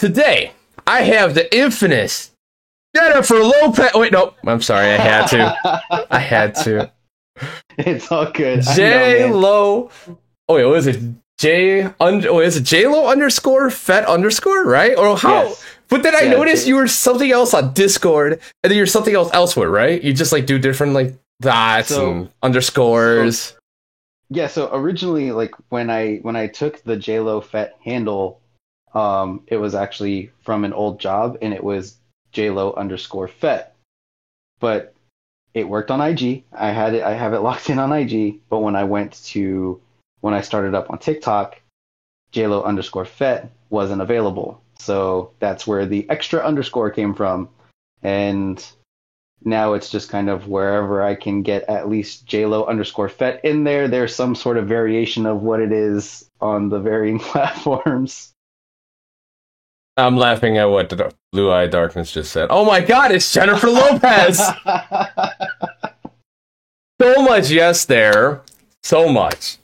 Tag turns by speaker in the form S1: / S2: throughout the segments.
S1: Today, I have the infamous Jennifer Lopez. Wait, no, I'm sorry. I had to. I had to.
S2: It's all good.
S1: J Lo. Oh wait, what is it? Is it J Lo underscore Fett underscore, right? Or how?
S2: Yes.
S1: But then I
S2: Yeah,
S1: noticed you were something else on Discord, and then you're something else elsewhere, right? You just like do different like dots and underscores.
S2: So originally, like when I took the JLo Fett handle, it was actually from an old job, and it was JLo underscore Fett. But it worked on IG. I have it locked in on IG. But when I started up on TikTok, JLo underscore Fett wasn't available. So that's where the extra underscore came from. And now it's just kind of wherever I can get at least JLo underscore Fett in there. There's some sort of variation of what it is on the varying platforms.
S1: I'm laughing at what the Blue Eye Darkness just said. Oh my god, it's Jennifer Lopez! So much yes there. So much.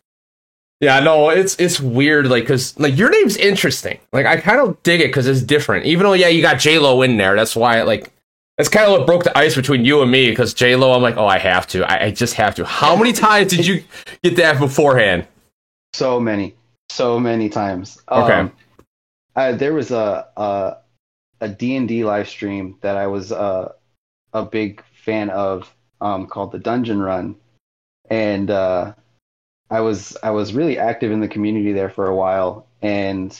S1: Yeah, no, it's weird, like, because, like, your name's interesting. Like, I kind of dig it because it's different. Even though, yeah, you got J-Lo in there. That's why, like, that's kind of what broke the ice between you and me, because J-Lo, I'm like, oh, I have to. I just have to. How many times did you get that beforehand?
S2: So many times.
S1: Okay.
S2: There was a D&D live stream that I was a big fan of, called the Dungeon Run, and I was really active in the community there for a while, and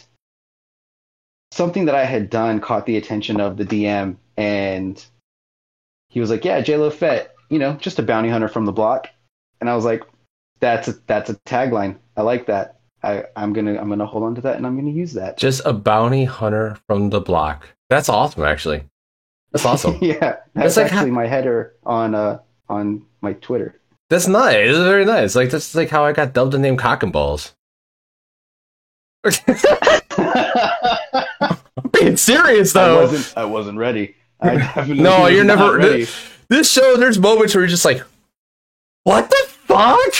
S2: something that I had done caught the attention of the DM, and he was like, "Yeah, JLo Fett, just a bounty hunter from the block," and I was like, "That's a tagline. I like that. I'm gonna hold on to that, and I'm gonna use that."
S1: Just a bounty hunter from the block. That's awesome, actually. That's awesome.
S2: Yeah, that's like actually my header on my Twitter.
S1: That's nice. It's very nice. Like, that's like how I got dubbed the name Cock and Balls. I'm being serious though.
S2: I wasn't ready. I definitely
S1: no, you're never
S2: ready.
S1: This show, there's moments where you're just like, what the fuck?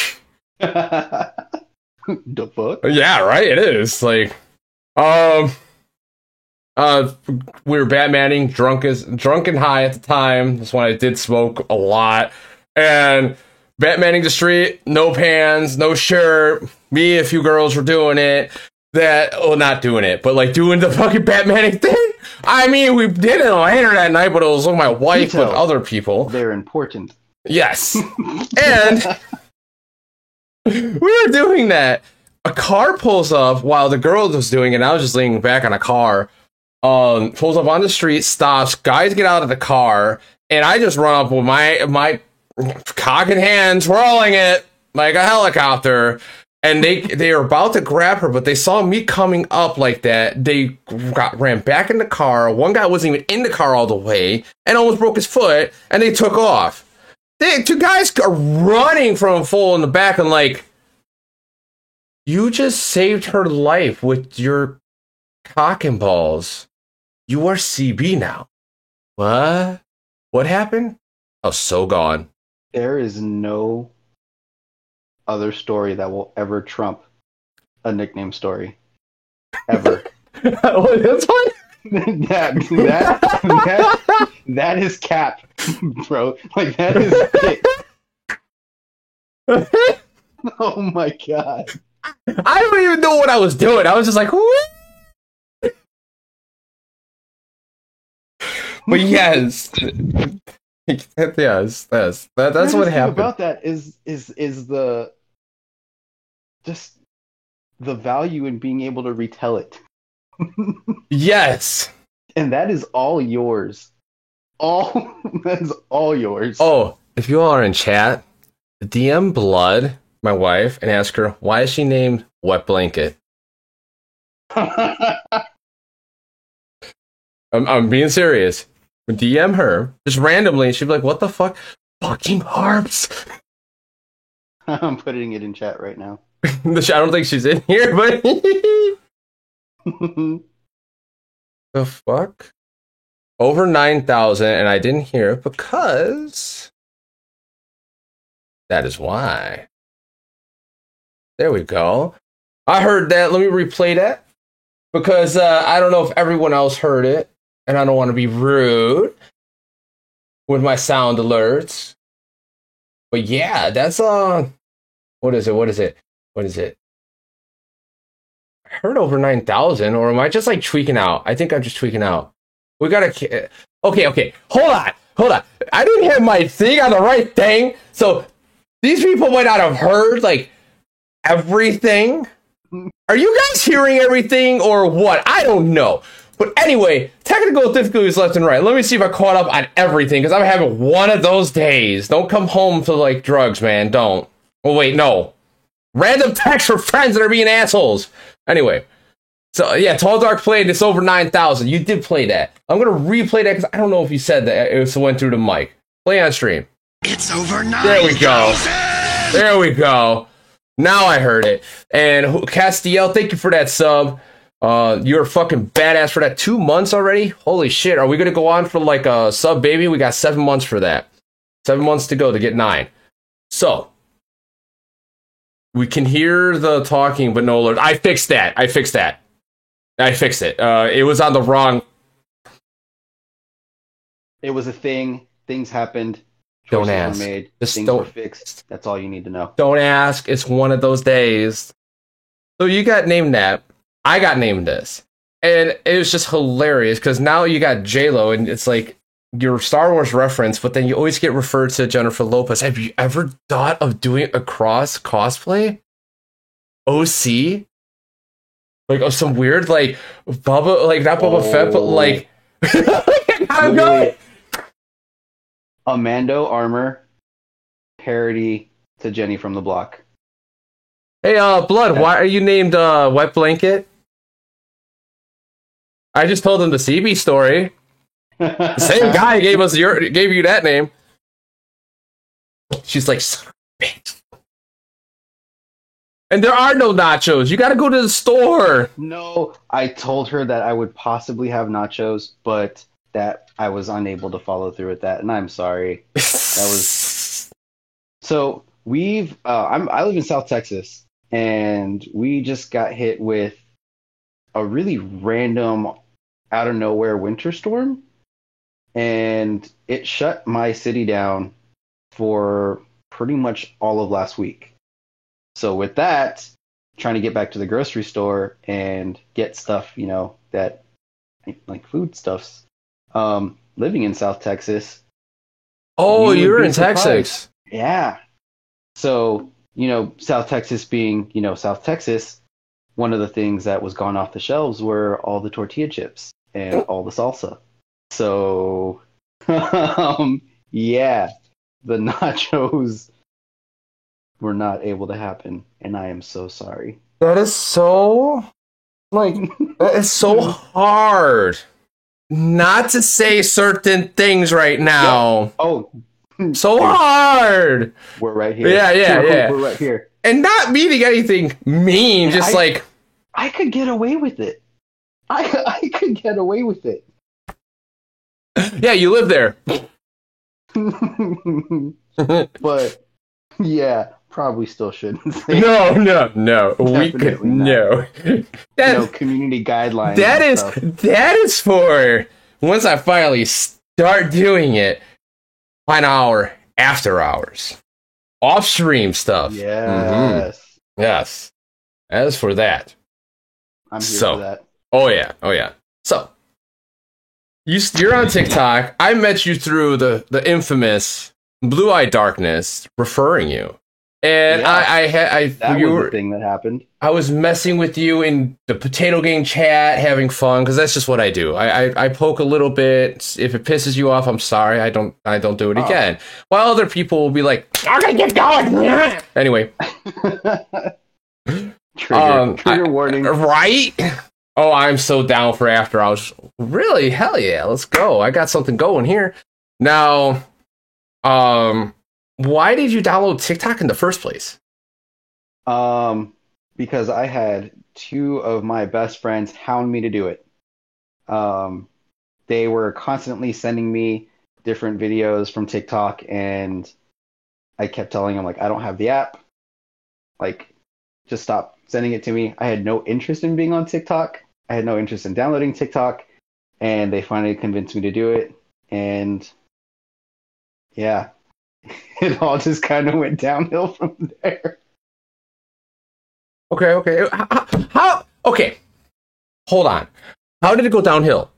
S2: The fuck?
S1: Yeah, right. It is like, we were Batmaning, drunk and high at the time. That's when I did smoke a lot, and Batmaning the street, no pants, no shirt. Me, a few girls were doing it. Not doing it, but like doing the fucking Batmaning thing. I mean, we did it on the internet that night, but it was with my wife with other people.
S2: They're important.
S1: Yes. And we were doing that. A car pulls up while the girl was doing it. And I was just leaning back on a car. Pulls up on the street, stops. Guys get out of the car, and I just run up with my cock in hand, twirling it like a helicopter, and they were about to grab her, but they saw me coming up like that. They ran back in the car. One guy wasn't even in the car all the way and almost broke his foot, and they took off. Two guys are running from a fool in the back, and like, you just saved her life with your cock and balls. You are CB now. What happened? I was so gone.
S2: There is no other story that will ever trump a nickname story. Ever.
S1: That's fine.
S2: That is cap, bro. Like, that is it. Oh my god.
S1: I don't even know what I was doing. I was just like, whoo. But yes. Yes, that's what happened.
S2: About that is the just the value in being able to retell it.
S1: Yes.
S2: And that is all yours. That's all yours.
S1: Oh, if you all are in chat, DM Blood, my wife, and ask her, why is she named Wet Blanket? I'm being serious. DM her just randomly, and she'd be like, "What the fuck, fucking harps?"
S2: I'm putting it in chat right now.
S1: I don't think she's in here, but the fuck, over 9,000, and I didn't hear it because that is why. There we go. I heard that. Let me replay that. because I don't know if everyone else heard it, and I don't want to be rude with my sound alerts. But yeah, that's what is it? What is it? What is it? I heard over 9,000, or am I just like tweaking out? I think I'm just tweaking out. We gotta. Okay. Hold on. I didn't have my thing on the right thing, so these people might not have heard like everything. Are you guys hearing everything or what? I don't know. But anyway, technical difficulties left and right. Let me see if I caught up on everything, because I'm having one of those days. Don't come home to like drugs, man. Don't. Oh wait, no. Random texts for friends that are being assholes. Anyway. So yeah, Tall Dark played. It's over 9,000. You did play that. I'm gonna replay that because I don't know if you said that. It went through the mic. Play on stream.
S3: It's over 9,000.
S1: There we go. There we go. Now I heard it. And Castiel, thank you for that sub. You're fucking badass for that. 2 months already. Holy shit. Are we gonna go on for like a sub baby? We got 7 months for that. 7 months to go to get 9. So we can hear the talking, but no alert. I fixed that. I fixed it. It was on the wrong.
S2: It was a thing. Things happened.
S1: Don't
S2: Choices
S1: ask.
S2: were made.
S1: Just
S2: Things
S1: don't-
S2: were fixed. That's all you need to know.
S1: Don't ask. It's one of those days. So you got named that. I got named this. And it was just hilarious because now you got J-Lo and it's like your Star Wars reference, but then you always get referred to Jennifer Lopez. Have you ever thought of doing a cross cosplay? OC? Like some weird like Bubba, like not Boba Fett, but like I'm going.
S2: Amando Armor parody to Jenny from the Block.
S1: Hey, Blood, why are you named Wet Blanket? I just told him the CB story. The same guy gave you that name. She's like, son of a bitch. And there are no nachos. You got to go to the store.
S2: No, I told her that I would possibly have nachos, but that I was unable to follow through with that, and I'm sorry. So I live in South Texas, and we just got hit with a really random, out of nowhere winter storm, and it shut my city down for pretty much all of last week. So with that, trying to get back to the grocery store and get stuff, that like food stuffs. Living in South Texas.
S1: Oh, you're in
S2: surprised.
S1: Texas.
S2: Yeah. So, South Texas being, South Texas, one of the things that was gone off the shelves were all the tortilla chips and all the salsa. So, yeah, the nachos were not able to happen, and I am so sorry.
S1: That is so, that is so hard not to say certain things right now.
S2: Yeah. Oh,
S1: so hard.
S2: We're right here.
S1: Yeah.
S2: We're right here.
S1: And not meaning anything mean, just
S2: I could get away with it. I could get away with it.
S1: Yeah, you live there.
S2: But yeah, probably still shouldn't say.
S1: No. We could
S2: Definitely not.
S1: no.
S2: Community guidelines.
S1: That is for once I finally start doing it. An hour after hours, off stream stuff.
S2: Yes.
S1: Yes. As for that,
S2: I'm here for that.
S1: Oh yeah. So you're on TikTok. I met you through the infamous Blue Eye Darkness referring you. And
S2: yeah, that was the thing that happened.
S1: I was messing with you in the Potato Gang chat, having fun, because that's just what I do. I poke a little bit. If it pisses you off, I'm sorry. I don't do it again. While other people will be like, "Okay, get going." Anyway,
S2: trigger warning.
S1: Right? Oh, I'm so down for after hours. Really? Hell yeah! Let's go. I got something going here now. Why did you download TikTok in the first place?
S2: Because I had two of my best friends hound me to do it. They were constantly sending me different videos from TikTok, and I kept telling them, I don't have the app. Just stop sending it to me. I had no interest in being on TikTok. I had no interest in downloading TikTok, and they finally convinced me to do it. And yeah, it all just kind of went downhill from there.
S1: Okay. How? Okay. Hold on. How did it go downhill?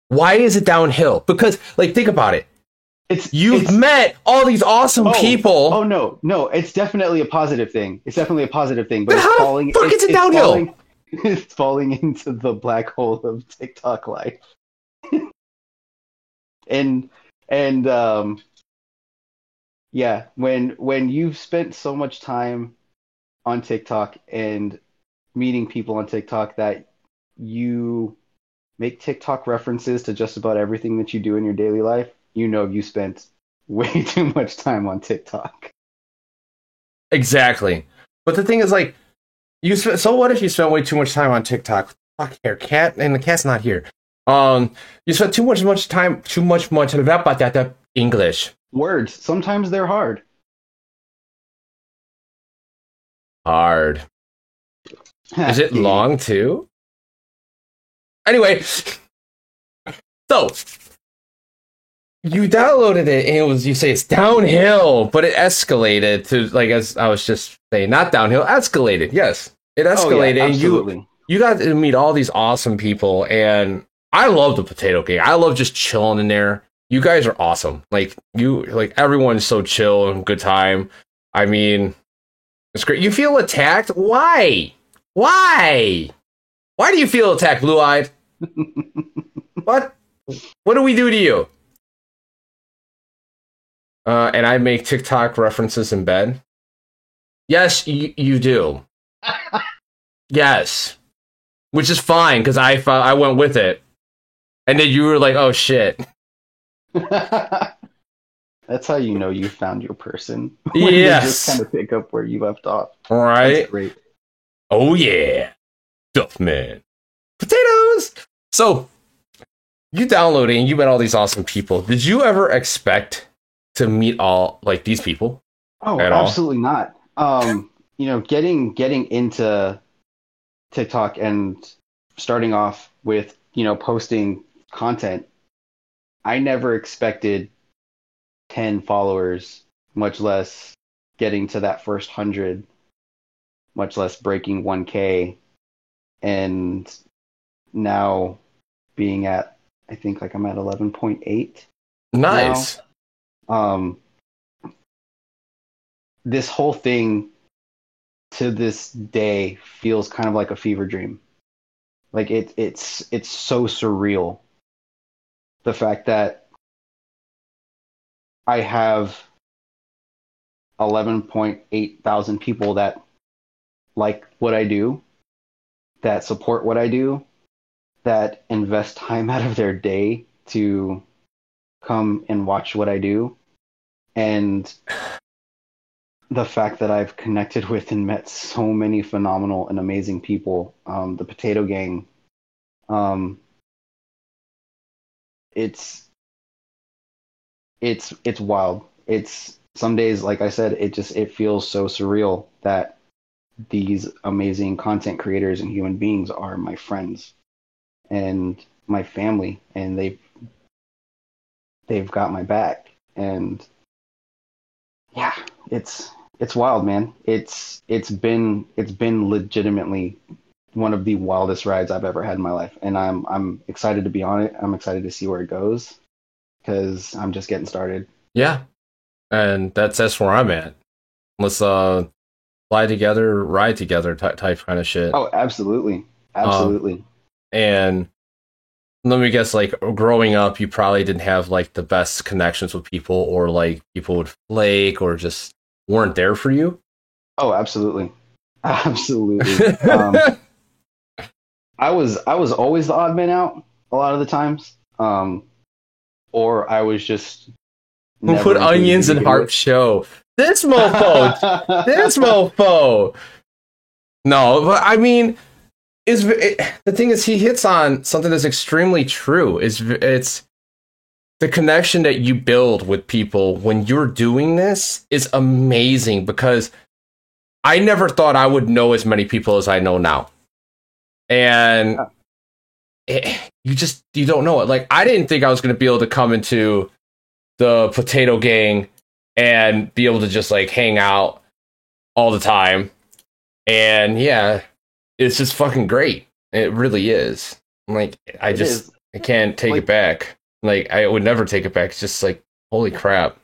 S1: Why is it downhill? Because, like, think about it. You've met all these awesome people.
S2: Oh no, it's definitely a positive thing. It's definitely a positive thing.
S1: But how the fuck is it downhill?
S2: It's falling into the black hole of TikTok life. and yeah, when you've spent so much time on TikTok and meeting people on TikTok that you make TikTok references to just about everything that you do in your daily life, you know you spent way too much time on TikTok.
S1: Exactly. But the thing is, like, so what if you spent way too much time on TikTok? Fuck here, cat, and the cat's not here. You spent too much time about that English.
S2: Words. Sometimes they're hard.
S1: Hard. Is it long too? Anyway, so you downloaded it and you say it's downhill, but it escalated to, like, as I was just saying, not downhill, escalated. Yes, it escalated.
S2: Oh, yeah, absolutely.
S1: And you got to meet all these awesome people, and I love the Potato Gang. I love just chilling in there. You guys are awesome. Like everyone's so chill and good time. I mean, it's great. You feel attacked? Why? Why do you feel attacked, Blue Eyed? What do we do to you? And I make TikTok references in bed. Yes, you do. Yes, which is fine because I went with it, and then you were like, "Oh shit."
S2: That's how you know you found your person.
S1: When yes,
S2: you just kind of pick up where you left off.
S1: Right.
S2: That's great.
S1: Oh yeah, Duffman. Potatoes. So you downloaded and you met all these awesome people. Did you ever expect to meet all, like, these people?
S2: Oh, absolutely not. Getting into TikTok and starting off with, posting content, I never expected 10 followers, much less getting to that first 100, much less breaking 1K, and now being at, I think, like, I'm at 11.8.
S1: Nice.
S2: Now. This whole thing to this day feels kind of like a fever dream. Like it's so surreal. The fact that I have 11.8 thousand people that like what I do, that support what I do, that invest time out of their day to come and watch what I do. And the fact that I've connected with and met so many phenomenal and amazing people, the Potato Gang, it's wild. It's some days, like I said, it feels so surreal that these amazing content creators and human beings are my friends and my family, and they've got my back. And yeah, it's wild, man. It's been legitimately one of the wildest rides I've ever had in my life, and I'm excited to be on it. I'm excited to see where it goes because I'm just getting started.
S1: Yeah, and that's where I'm at. Let's fly together, ride together, type kind of shit.
S2: Oh, absolutely.
S1: And let me guess, like, growing up, you probably didn't have, like, the best connections with people, or, like, people would flake or just weren't there for you?
S2: Oh, absolutely. Absolutely. I was always the odd man out a lot of the times. Or I was just
S1: who put onions in Harp Show? This mofo! This mofo! No, but I mean, the thing is, he hits on something that's extremely true. It's the connection that you build with people when you're doing this is amazing, because I never thought I would know as many people as I know now. And you don't know it. Like, I didn't think I was going to be able to come into the Potato Gang and be able to just like hang out all the time. And yeah, it's just fucking great. It really is. Like, I can't take it back. Like, I would never take it back. It's just like, holy crap.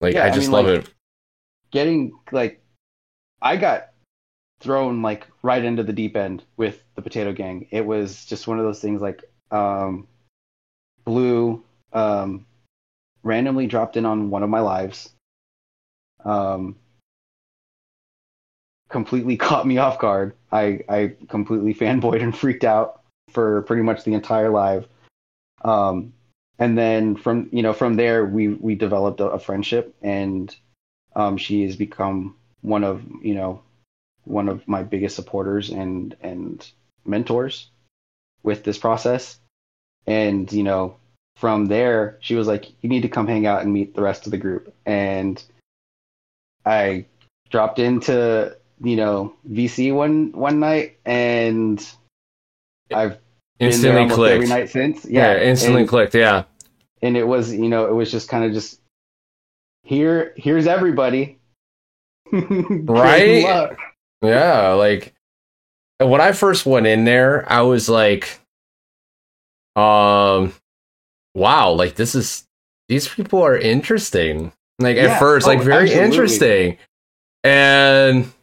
S1: Like, yeah, I just love it.
S2: Getting, like, I got thrown, like, right into the deep end with the Potato Gang. It was just one of those things, like, Blue randomly dropped in on one of my lives. Completely caught me off guard. I completely fanboyed and freaked out for pretty much the entire live. And then from there we developed a friendship, and she has become one of my biggest supporters and mentors with this process. And from there she was like, you need to come hang out and meet the rest of the group. And I dropped into VC one night, and I've instantly been there clicked every night since. Yeah,
S1: instantly clicked. Yeah,
S2: and it was just kind of just here's everybody,
S1: right? Yeah, like when I first went in there, I was like, wow, like these people are interesting. Like at first, like very interesting, and I'm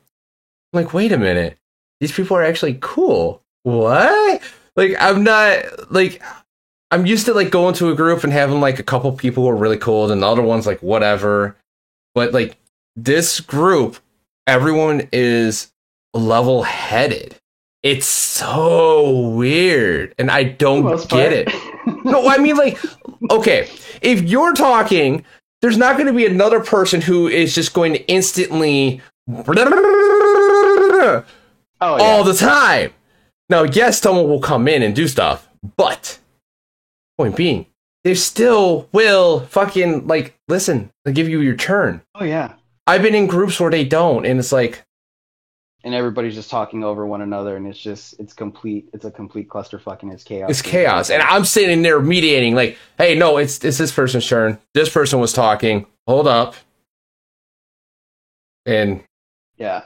S1: like, wait a minute, these people are actually cool. What? Like, I'm used to like going to a group and having like a couple people who are really cool and the other ones like whatever. But like this group, everyone is level-headed. It's so weird, and I don't get it. No, I mean, like, okay, if you're talking, there's not going to be another person who is just going to instantly all the time. Now, yes, someone will come in and do stuff, but point being, they still will fucking like listen. They'll give you your turn.
S2: Oh yeah.
S1: I've been in groups where they don't, and it's like,
S2: and everybody's just talking over one another, and it's a complete clusterfuck, and it's chaos.
S1: It's chaos, and I'm sitting there mediating, like, hey, no, it's this person's turn. This person was talking. Hold up. And
S2: yeah.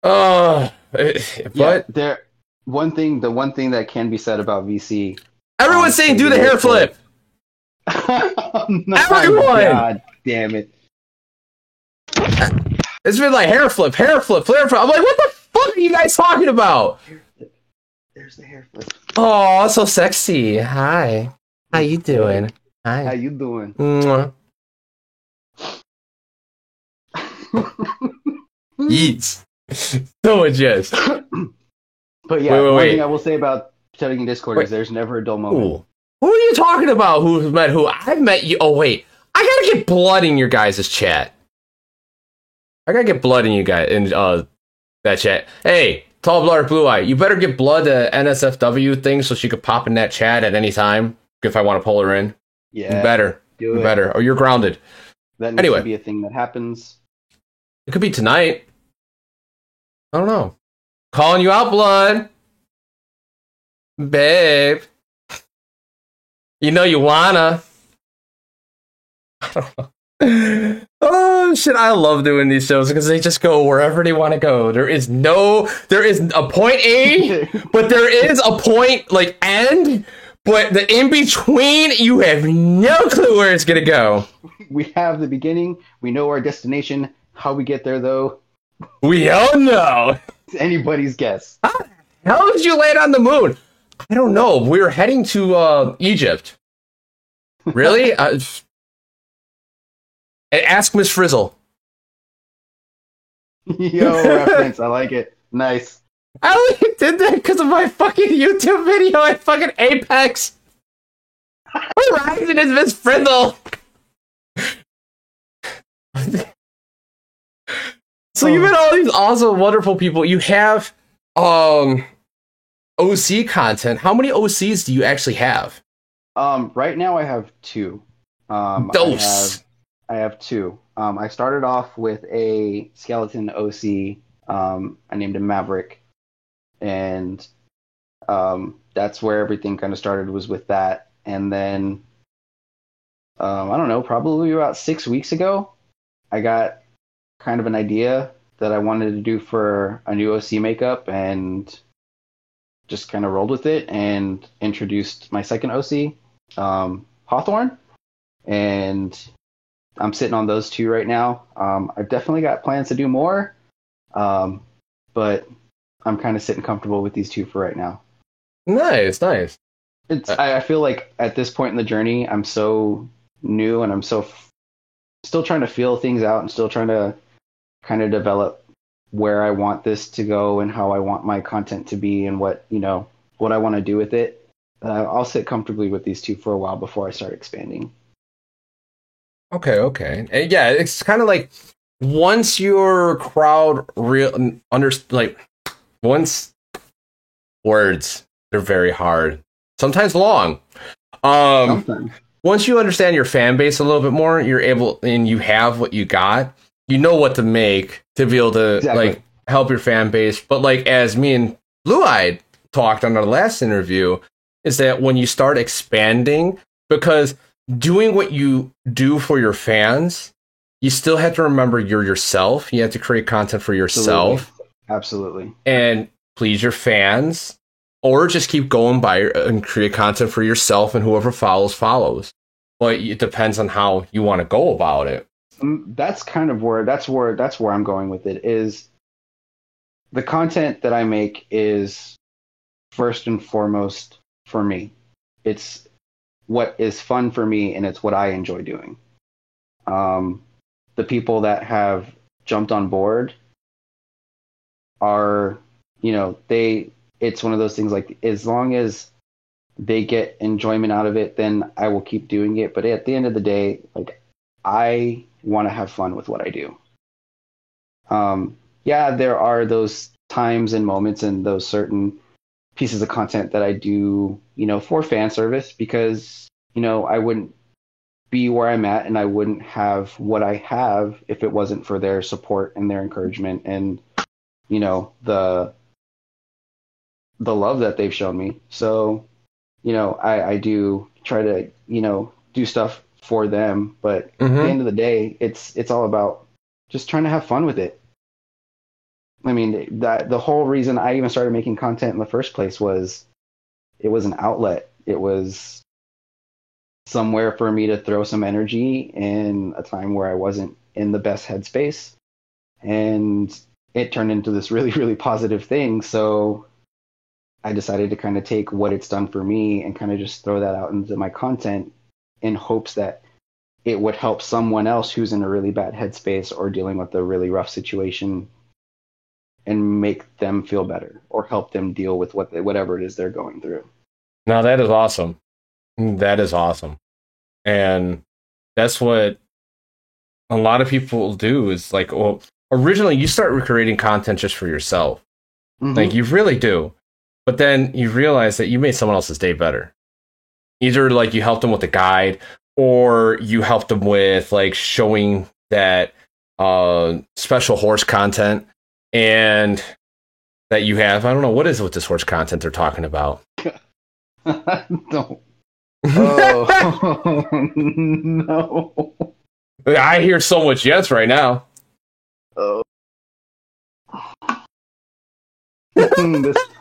S1: But
S2: the one thing that can be said about VC.
S1: Everyone's saying do the hair flip.
S2: No, everyone. God damn it.
S1: It's been like hair flip. I'm like, what the fuck are you guys talking about?
S2: There's the hair flip.
S1: Oh, so sexy. Hi. How you doing? Hi.
S2: How you doing?
S1: Mwah. Yeets. So much yes.
S2: But yeah, one thing I will say about chatting in Discord is there's never a dull moment.
S1: Ooh. Who are you talking about? Who's met who? I've met you. Oh wait, I gotta get blood in your guys' chat. I gotta get blood in you guys in that chat. Hey, Tall Blood Blue Eye, you better get blood to NSFW thing so she could pop in that chat at any time if I want to pull her in.
S2: Yeah,
S1: you better. You better, or you're grounded.
S2: That needs to be a thing that happens.
S1: It could be tonight. I don't know. Calling you out, blood. Babe. You know you wanna. I don't know. Oh shit, I love doing these shows because they just go wherever they want to go. There is a point A, but there is a point like end, but the in between, you have no clue where it's gonna go.
S2: We have the beginning, we know our destination. How we get there, though,
S1: we all know.
S2: It's anybody's guess.
S1: How did you land on the moon? I don't know. We were heading to Egypt. Really? Ask Miss Frizzle.
S2: Yo, reference. I like it. Nice.
S1: I only did that because of my fucking YouTube video at fucking Apex. Horizon is Miss Frizzle. So you've met all these awesome, wonderful people. You have OC content. How many OCs do you actually have?
S2: Right now I have 2.
S1: Dose.
S2: I have 2. I started off with a skeleton OC. I named him Maverick, and That's where everything kind of started, was with that. And then I don't know, probably about 6 weeks ago, I got kind of an idea that I wanted to do for a new OC makeup, and just kind of rolled with it and introduced my second OC, Hawthorne. And I'm sitting on those two right now. I've definitely got plans to do more, but I'm kind of sitting comfortable with these two for right now.
S1: Nice, nice.
S2: I feel like at this point in the journey, I'm so new, and I'm still trying to feel things out, and still trying to kind of develop where I want this to go and how I want my content to be, and what I want to do with it. I'll sit comfortably with these two for a while before I start expanding.
S1: Okay, okay. And yeah, it's kind of like once your crowd once words, they're very hard, sometimes long.
S2: Sometimes.
S1: Once you understand your fan base a little bit more, you're able, and you have what you got, you know what to make to be able to like help your fan base. But like, as me and Blue Eyed talked on our last interview, is that when you start expanding, because doing what you do for your fans, you still have to remember you're yourself. You have to create content for yourself.
S2: Absolutely.
S1: And please your fans, or just keep going by and create content for yourself, and whoever follows. But it depends on how you want to go about it.
S2: That's kind of where I'm going with it. Is the content that I make is first and foremost for me. It's what is fun for me, and it's what I enjoy doing. The people that have jumped on board are, it's one of those things, like, as long as they get enjoyment out of it, then I will keep doing it. But at the end of the day, like, I want to have fun with what I do. Yeah, there are those times and moments and those certain pieces of content that I do, for fan service, because, I wouldn't be where I'm at, and I wouldn't have what I have if it wasn't for their support and their encouragement, and, the love that they've shown me. So, I do try to, do stuff for them, but at the end of the day, it's all about just trying to have fun with it. I mean, that the whole reason I even started making content in the first place was it was an outlet. It was somewhere for me to throw some energy in a time where I wasn't in the best headspace. And it turned into this really, really positive thing. So I decided to kind of take what it's done for me and kind of just throw that out into my content, in hopes that it would help someone else who's in a really bad headspace or dealing with a really rough situation, and make them feel better, or help them deal with whatever it is they're going through.
S1: Now that is awesome. That is awesome. And that's what a lot of people do, is like, well, originally you start creating content just for yourself. Mm-hmm. Like, you really do. But then you realize that you made someone else's day better. Either like you helped them with a guide, or you helped them with like showing that special horse content, and that you have. I don't know, what is it with this horse content they're talking about?
S2: No. Oh, no.
S1: I hear so much yes right now.
S2: Oh.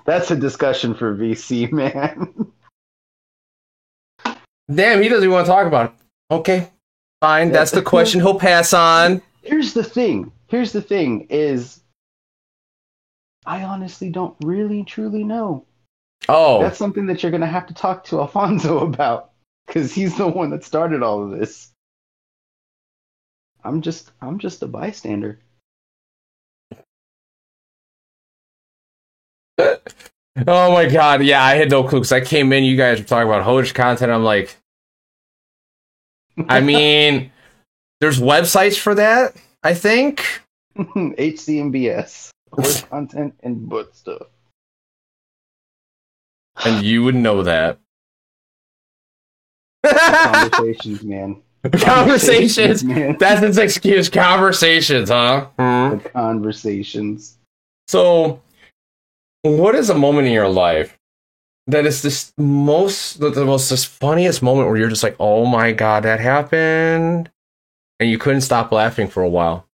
S2: That's a discussion for VC, man.
S1: Damn, he doesn't even want to talk about it. Okay, fine. That's the question he'll pass on.
S2: Here's the thing is, I honestly don't really truly know.
S1: Oh.
S2: That's something that you're going to have to talk to Alfonso about, because he's the one that started all of this. I'm just a bystander.
S1: Oh my god, yeah, I had no clue, because I came in, you guys were talking about Hoj content, I'm like, I mean, there's websites for that, I think.
S2: HCMBS, horse content and book stuff.
S1: And you would know that.
S2: Conversations, man.
S1: Conversations, man. That's his excuse. Conversations, huh?
S2: The conversations.
S1: So, what is a moment in your life that is the most just funniest moment where you're just like, oh my god, that happened, and you couldn't stop laughing for a while.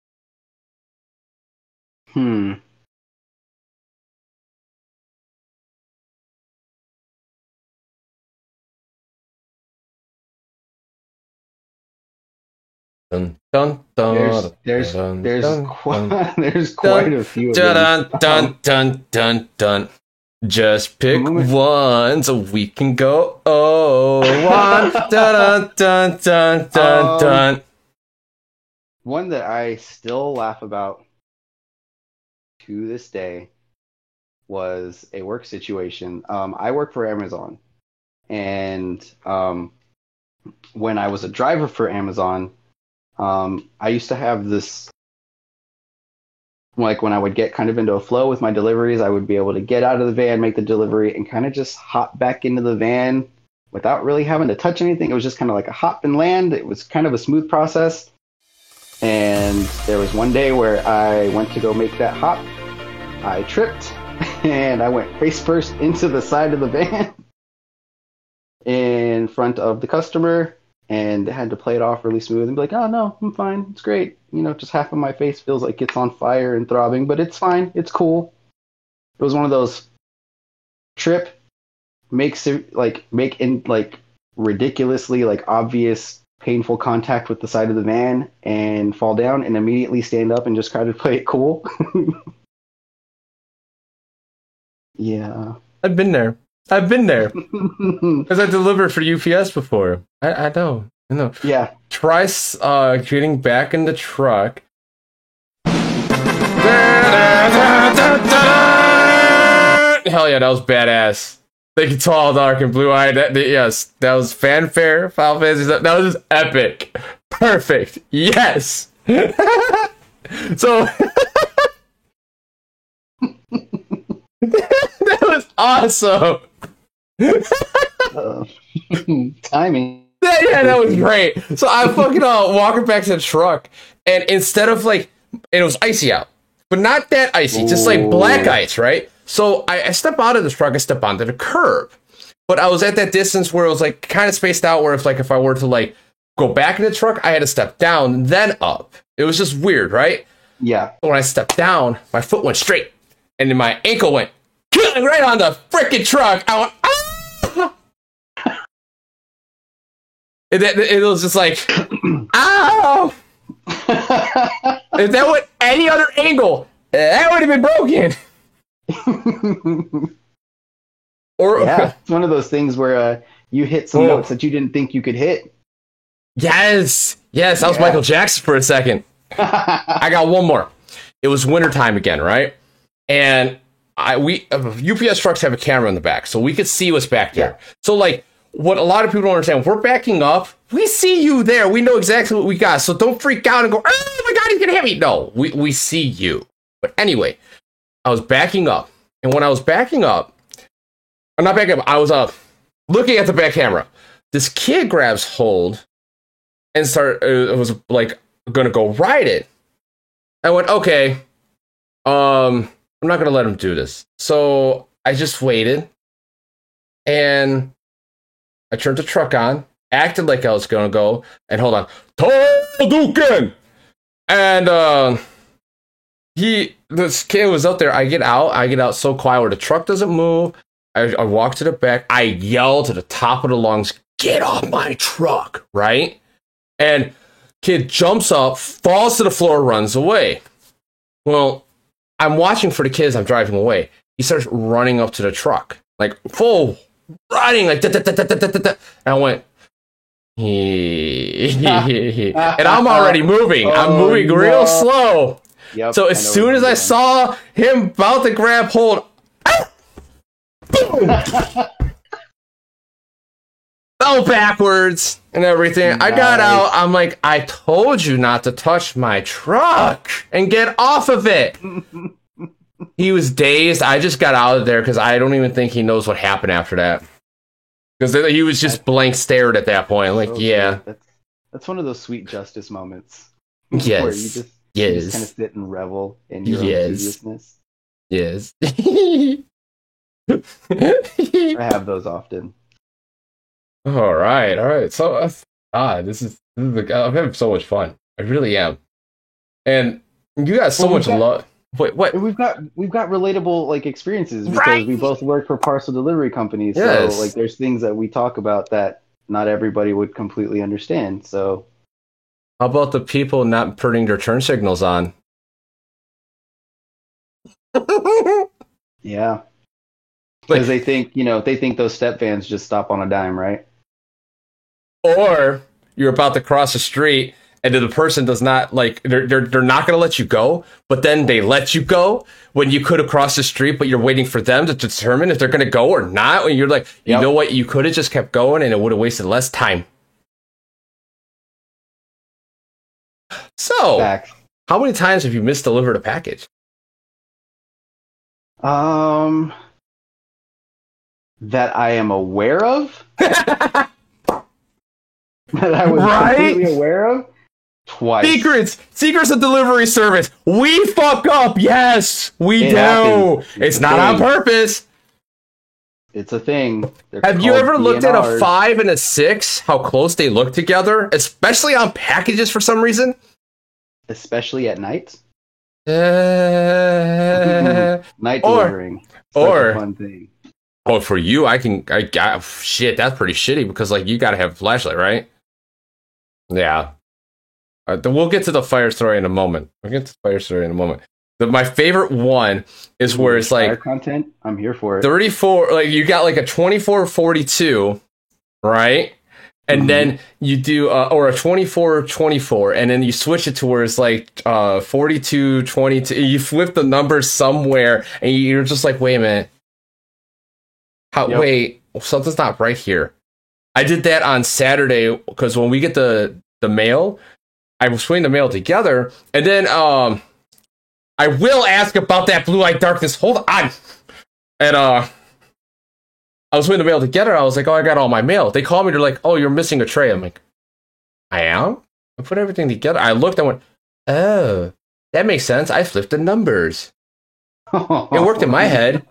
S1: Dun, dun, dun,
S2: There's
S1: dun,
S2: there's
S1: dun,
S2: quite
S1: dun,
S2: there's quite a few of
S1: dun,
S2: them.
S1: dun, dun, dun, dun. Just pick one so we can go. Oh, one. Dun, dun, dun, dun, dun.
S2: One that I still laugh about to this day was a work situation. I work for Amazon, and when I was a driver for Amazon, I used to have this, like when I would get kind of into a flow with my deliveries, I would be able to get out of the van, make the delivery, and kind of just hop back into the van without really having to touch anything. It was just kind of like a hop and land. It was kind of a smooth process. And there was one day where I went to go make that hop. I tripped and I went face first into the side of the van in front of the customer, and had to play it off really smooth and be like, oh no, I'm fine. It's great. You know, just half of my face feels like it's on fire and throbbing, but it's fine. It's cool. It was one of those trip, make ridiculously like obvious painful contact with the side of the van and fall down and immediately stand up and just try to play it cool. Yeah.
S1: I've been there. Because I delivered for UPS before. I know.
S2: Yeah.
S1: Try getting back in the truck. Hell yeah, that was badass. Thank you, Tall, Dark, and Blue Eye. Yes, that was fanfare. Final Fantasy. That was just epic. Perfect. Yes. So that was awesome.
S2: Timing.
S1: Yeah, that was great. So I'm fucking walking back to the truck, and instead of like, it was icy out, but not that icy, just like black ice, right? So I step out of the truck, I step onto the curb, but I was at that distance where it was like kind of spaced out, where if I were to like go back in the truck, I had to step down, then up. It was just weird, right?
S2: Yeah.
S1: When I stepped down, my foot went straight, and then my ankle went right on the freaking truck. I went, ah! It was just like, ow! If that went any other angle, that would have been broken. Or
S2: yeah, it's one of those things where you hit some notes that you didn't think you could hit.
S1: Yes, that was Michael Jackson for a second. I got one more. It was wintertime again, right? And UPS trucks have a camera in the back, so we could see what's back there. Yeah. So like, what a lot of people don't understand, if we're backing up, we see you there. We know exactly what we got. So don't freak out and go, oh my God, he's gonna hit me. No, we see you. But anyway, I was backing up. And when I was backing up, I'm not backing up, I was looking at the back camera. This kid grabs hold and was like gonna go ride it. I went, okay, I'm not gonna let him do this. So I just waited, and I turned the truck on, acted like I was gonna go, and hold on, Hadouken! And this kid was out there. I get out so quiet where the truck doesn't move. I walk to the back. I yell to the top of the lungs, "Get off my truck!" Right? And kid jumps up, falls to the floor, runs away. Well, I'm watching for the kid as I'm driving away. He starts running up to the truck, like full running, like da, da, da, da, da, da, da. And I went, and I'm already moving. I'm moving real slow. Yep, so as soon as I saw him about to grab hold, boom, fell backwards and everything. Nice. I got out. I'm like, I told you not to touch my truck and get off of it. He was dazed. I just got out of there because I don't even think he knows what happened after that. Because he was just blank stared at that point. Like, yeah.
S2: That's one of those sweet justice moments.
S1: Yes.
S2: Where you just kind of sit and revel in your own tediousness.
S1: Yes.
S2: I have those often.
S1: All right, all right. So, this is I'm having so much fun. I really am, and you got so much love. Wait, what?
S2: We've got relatable like experiences because we
S1: Right?
S2: both work for parcel delivery companies.
S1: Yes.
S2: So like, there's things that we talk about that not everybody would completely understand. So
S1: How about the people not putting their turn signals on?
S2: yeah,
S1: Like,
S2: because they think those step vans just stop on a dime, right?
S1: or you're about to cross the street and the person does not like they're not going to let you go, but then they let you go when you could have crossed the street, but you're waiting for them to determine if they're going to go or not. And you're like, you
S2: Yep.
S1: know what? You could have just kept going and it would have wasted less time. So,
S2: Facts.
S1: how many times have you misdelivered a package?
S2: That I am aware of. That I was
S1: Right?
S2: completely aware of. Twice.
S1: Secrets of delivery service. We fuck up. Yes, we
S2: It
S1: do.
S2: happens.
S1: It's not on purpose.
S2: It's a thing. They're
S1: Have you
S2: called
S1: ever looked at a
S2: DNRs.
S1: 5 and a 6? How close they look together, especially on packages for some reason.
S2: Especially at night?
S1: Uh,
S2: Night
S1: Or-
S2: delivering. Such
S1: or-
S2: a fun thing.
S1: oh, for you, I got shit. That's pretty shitty because like you gotta have a flashlight, right? Yeah. Then we'll get to the fire story in a moment. My favorite one is where it's
S2: Fire
S1: like
S2: content. I'm here for it.
S1: 34, like you got like a 2442, right? And then you do, or a 2424, and then you switch it to where it's like 4222. You flip the numbers somewhere, and you're just like, wait a minute.
S2: Yep.
S1: Wait, something's not right here. I did that on Saturday because when we get the mail, I was putting the mail together, and then I will ask about that blue-eyed darkness. Hold on. And I was putting the mail together. I was like, oh, I got all my mail. They called me. They're like, oh, you're missing a tray. I'm like, I am? I put everything together. I looked. I went, oh, that makes sense. I flipped the numbers. It worked in my head.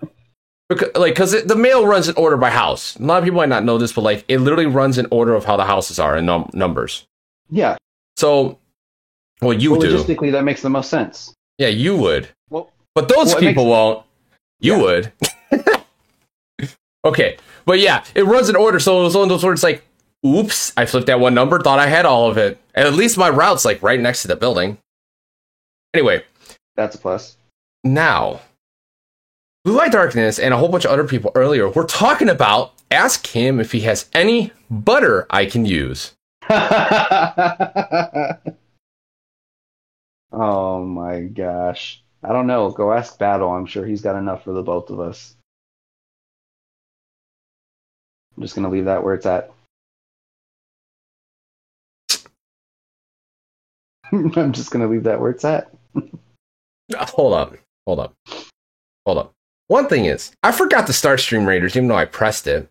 S1: Because the mail runs in order by house. A lot of people might not know this, but like it literally runs in order of how the houses are in numbers.
S2: Yeah.
S1: So, well, you do.
S2: Logistically, that makes the most sense.
S1: Yeah, you would.
S2: Well,
S1: But those
S2: it
S1: people
S2: makes-
S1: won't. You
S2: Yeah.
S1: would. Okay. But yeah, it runs in order. So it was one of those words like, oops, I flipped that one number, thought I had all of it. And at least my route's like right next to the building. Anyway,
S2: That's a plus.
S1: now, Blue Light Darkness and a whole bunch of other people earlier were talking about ask him if he has any butter I can use.
S2: Oh my gosh. I don't know. Go ask Battle. I'm sure he's got enough for the both of us. I'm just going to leave that where it's at. I'm just going to leave that where it's at.
S1: Hold up. One thing is, I forgot to start Stream Raiders, even though I pressed it.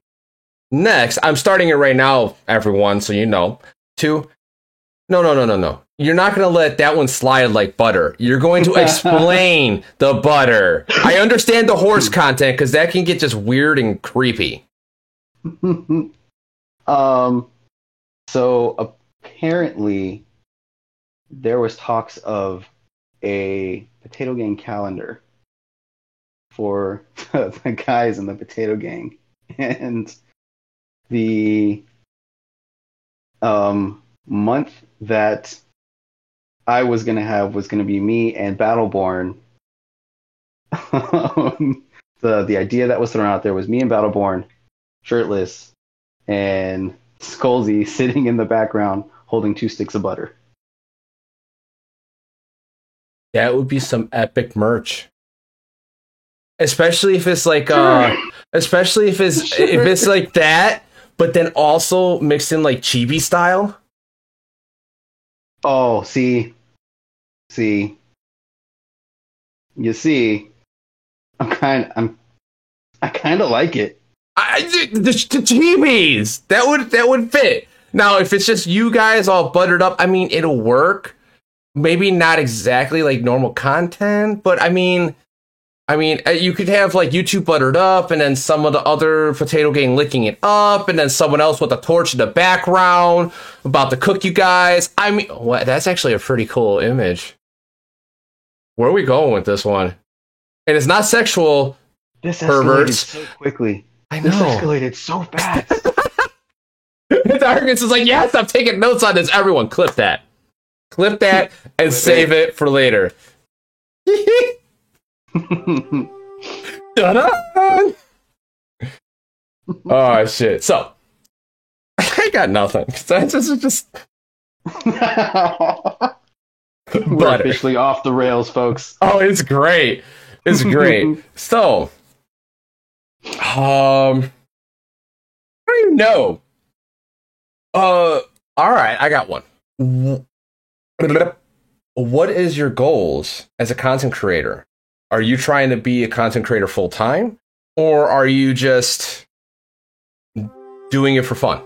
S1: Next, I'm starting it right now, everyone, so you know. 2. No. You're not going to let that one slide like butter. You're going to explain the butter. I understand the horse content, because that can get just weird and creepy.
S2: So apparently there was talks of a Potato Gang calendar for the guys in the Potato Gang, and the month that I was gonna have was gonna be me and Battleborn. The idea that was thrown out there was me and Battleborn, shirtless, and Skullsy sitting in the background holding 2 sticks of butter.
S1: That would be some epic merch. Especially if it's like especially if it's like that, but then also mixed in like chibi style.
S2: Oh, see, you see, I kind of like it.
S1: The chibis that would fit. Now, if it's just you guys all buttered up, I mean, it'll work. Maybe not exactly like normal content, but I mean, I mean, you could have like you two buttered up, and then some of the other potato gang licking it up, and then someone else with a torch in the background about to cook you guys. I mean, what? That's actually a pretty cool image. Where are we going with this one? And it's not sexual.
S2: This escalated
S1: perverts.
S2: so quickly.
S1: I
S2: This
S1: know.
S2: escalated so fast.
S1: Darkness is like, yes, I'm taking notes on this. Everyone, clip that. Clip that and save it for later. Ta-da! Oh, shit. So, I got nothing. This is just
S2: We're
S1: butter.
S2: officially off the rails, folks.
S1: Oh, it's great. It's great. So, I don't even know. All right, I got one. What is your goals as a content creator? Are you trying to be a content creator full time, or are you just doing it for fun?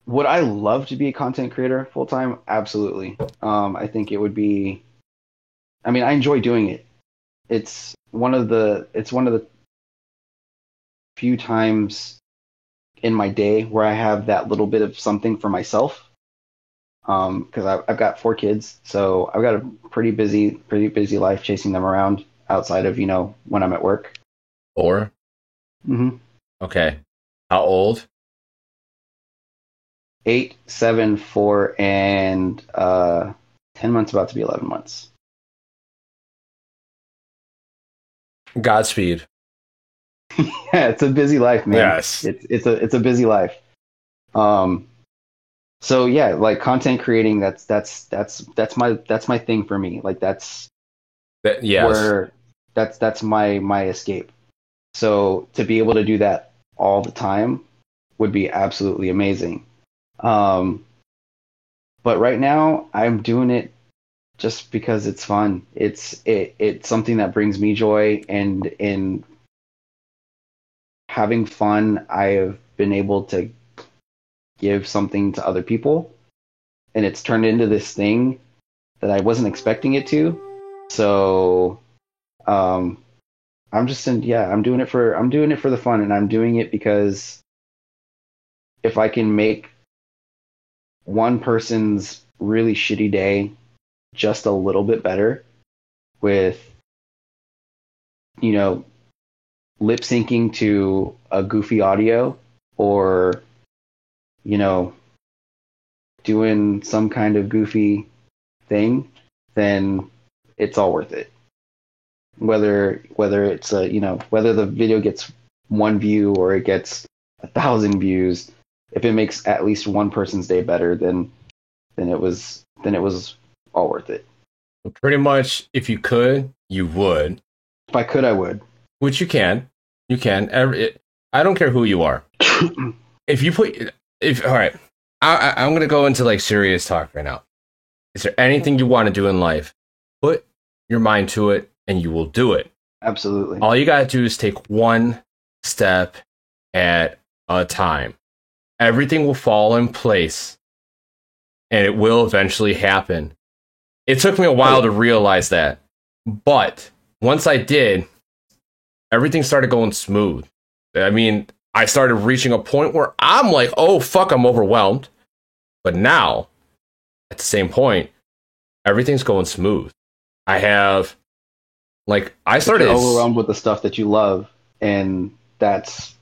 S2: Would I love to be a content creator full time? Absolutely. I think it would be. I mean, I enjoy doing it. It's one of the few times in my day where I have that little bit of something for myself. Because I've got 4 kids, so I've got a pretty busy life chasing them around outside of when I'm at work.
S1: 4?
S2: Mm-hmm.
S1: Okay. How old?
S2: 8, 7, 4, and 10 months, about to be 11 months.
S1: Godspeed.
S2: Yeah, it's a busy life, man.
S1: Yes.
S2: It's a busy life. So yeah, like content creating, that's my thing for me. Like that's
S1: Yes.
S2: where that's my escape. So to be able to do that all the time would be absolutely amazing. But right now I'm doing it just because it's fun. It's something that brings me joy, and in having fun, I have been able to give something to other people, and it's turned into this thing that I wasn't expecting it to. So, I'm doing it for the fun, and I'm doing it because if I can make one person's really shitty day just a little bit better with, lip syncing to a goofy audio, or, doing some kind of goofy thing, then it's all worth it. Whether it's whether the video gets 1 view or it gets 1,000 views, if it makes at least one person's day better, then it was all worth it.
S1: Pretty much, if you could, you would.
S2: If I could, I would.
S1: Which you can. You can. I don't care who you are. All right, I'm gonna go into like serious talk right now. Is there anything you want to do in life? Put your mind to it, and you will do it.
S2: Absolutely.
S1: All you gotta do is take one step at a time. Everything will fall in place, and it will eventually happen. It took me a while to realize that, but once I did, everything started going smooth. I mean, I started reaching a point where I'm like, oh, fuck, I'm overwhelmed. But now, at the same point, everything's going smooth. I have, I started...
S2: You're overwhelmed with the stuff that you love, and that's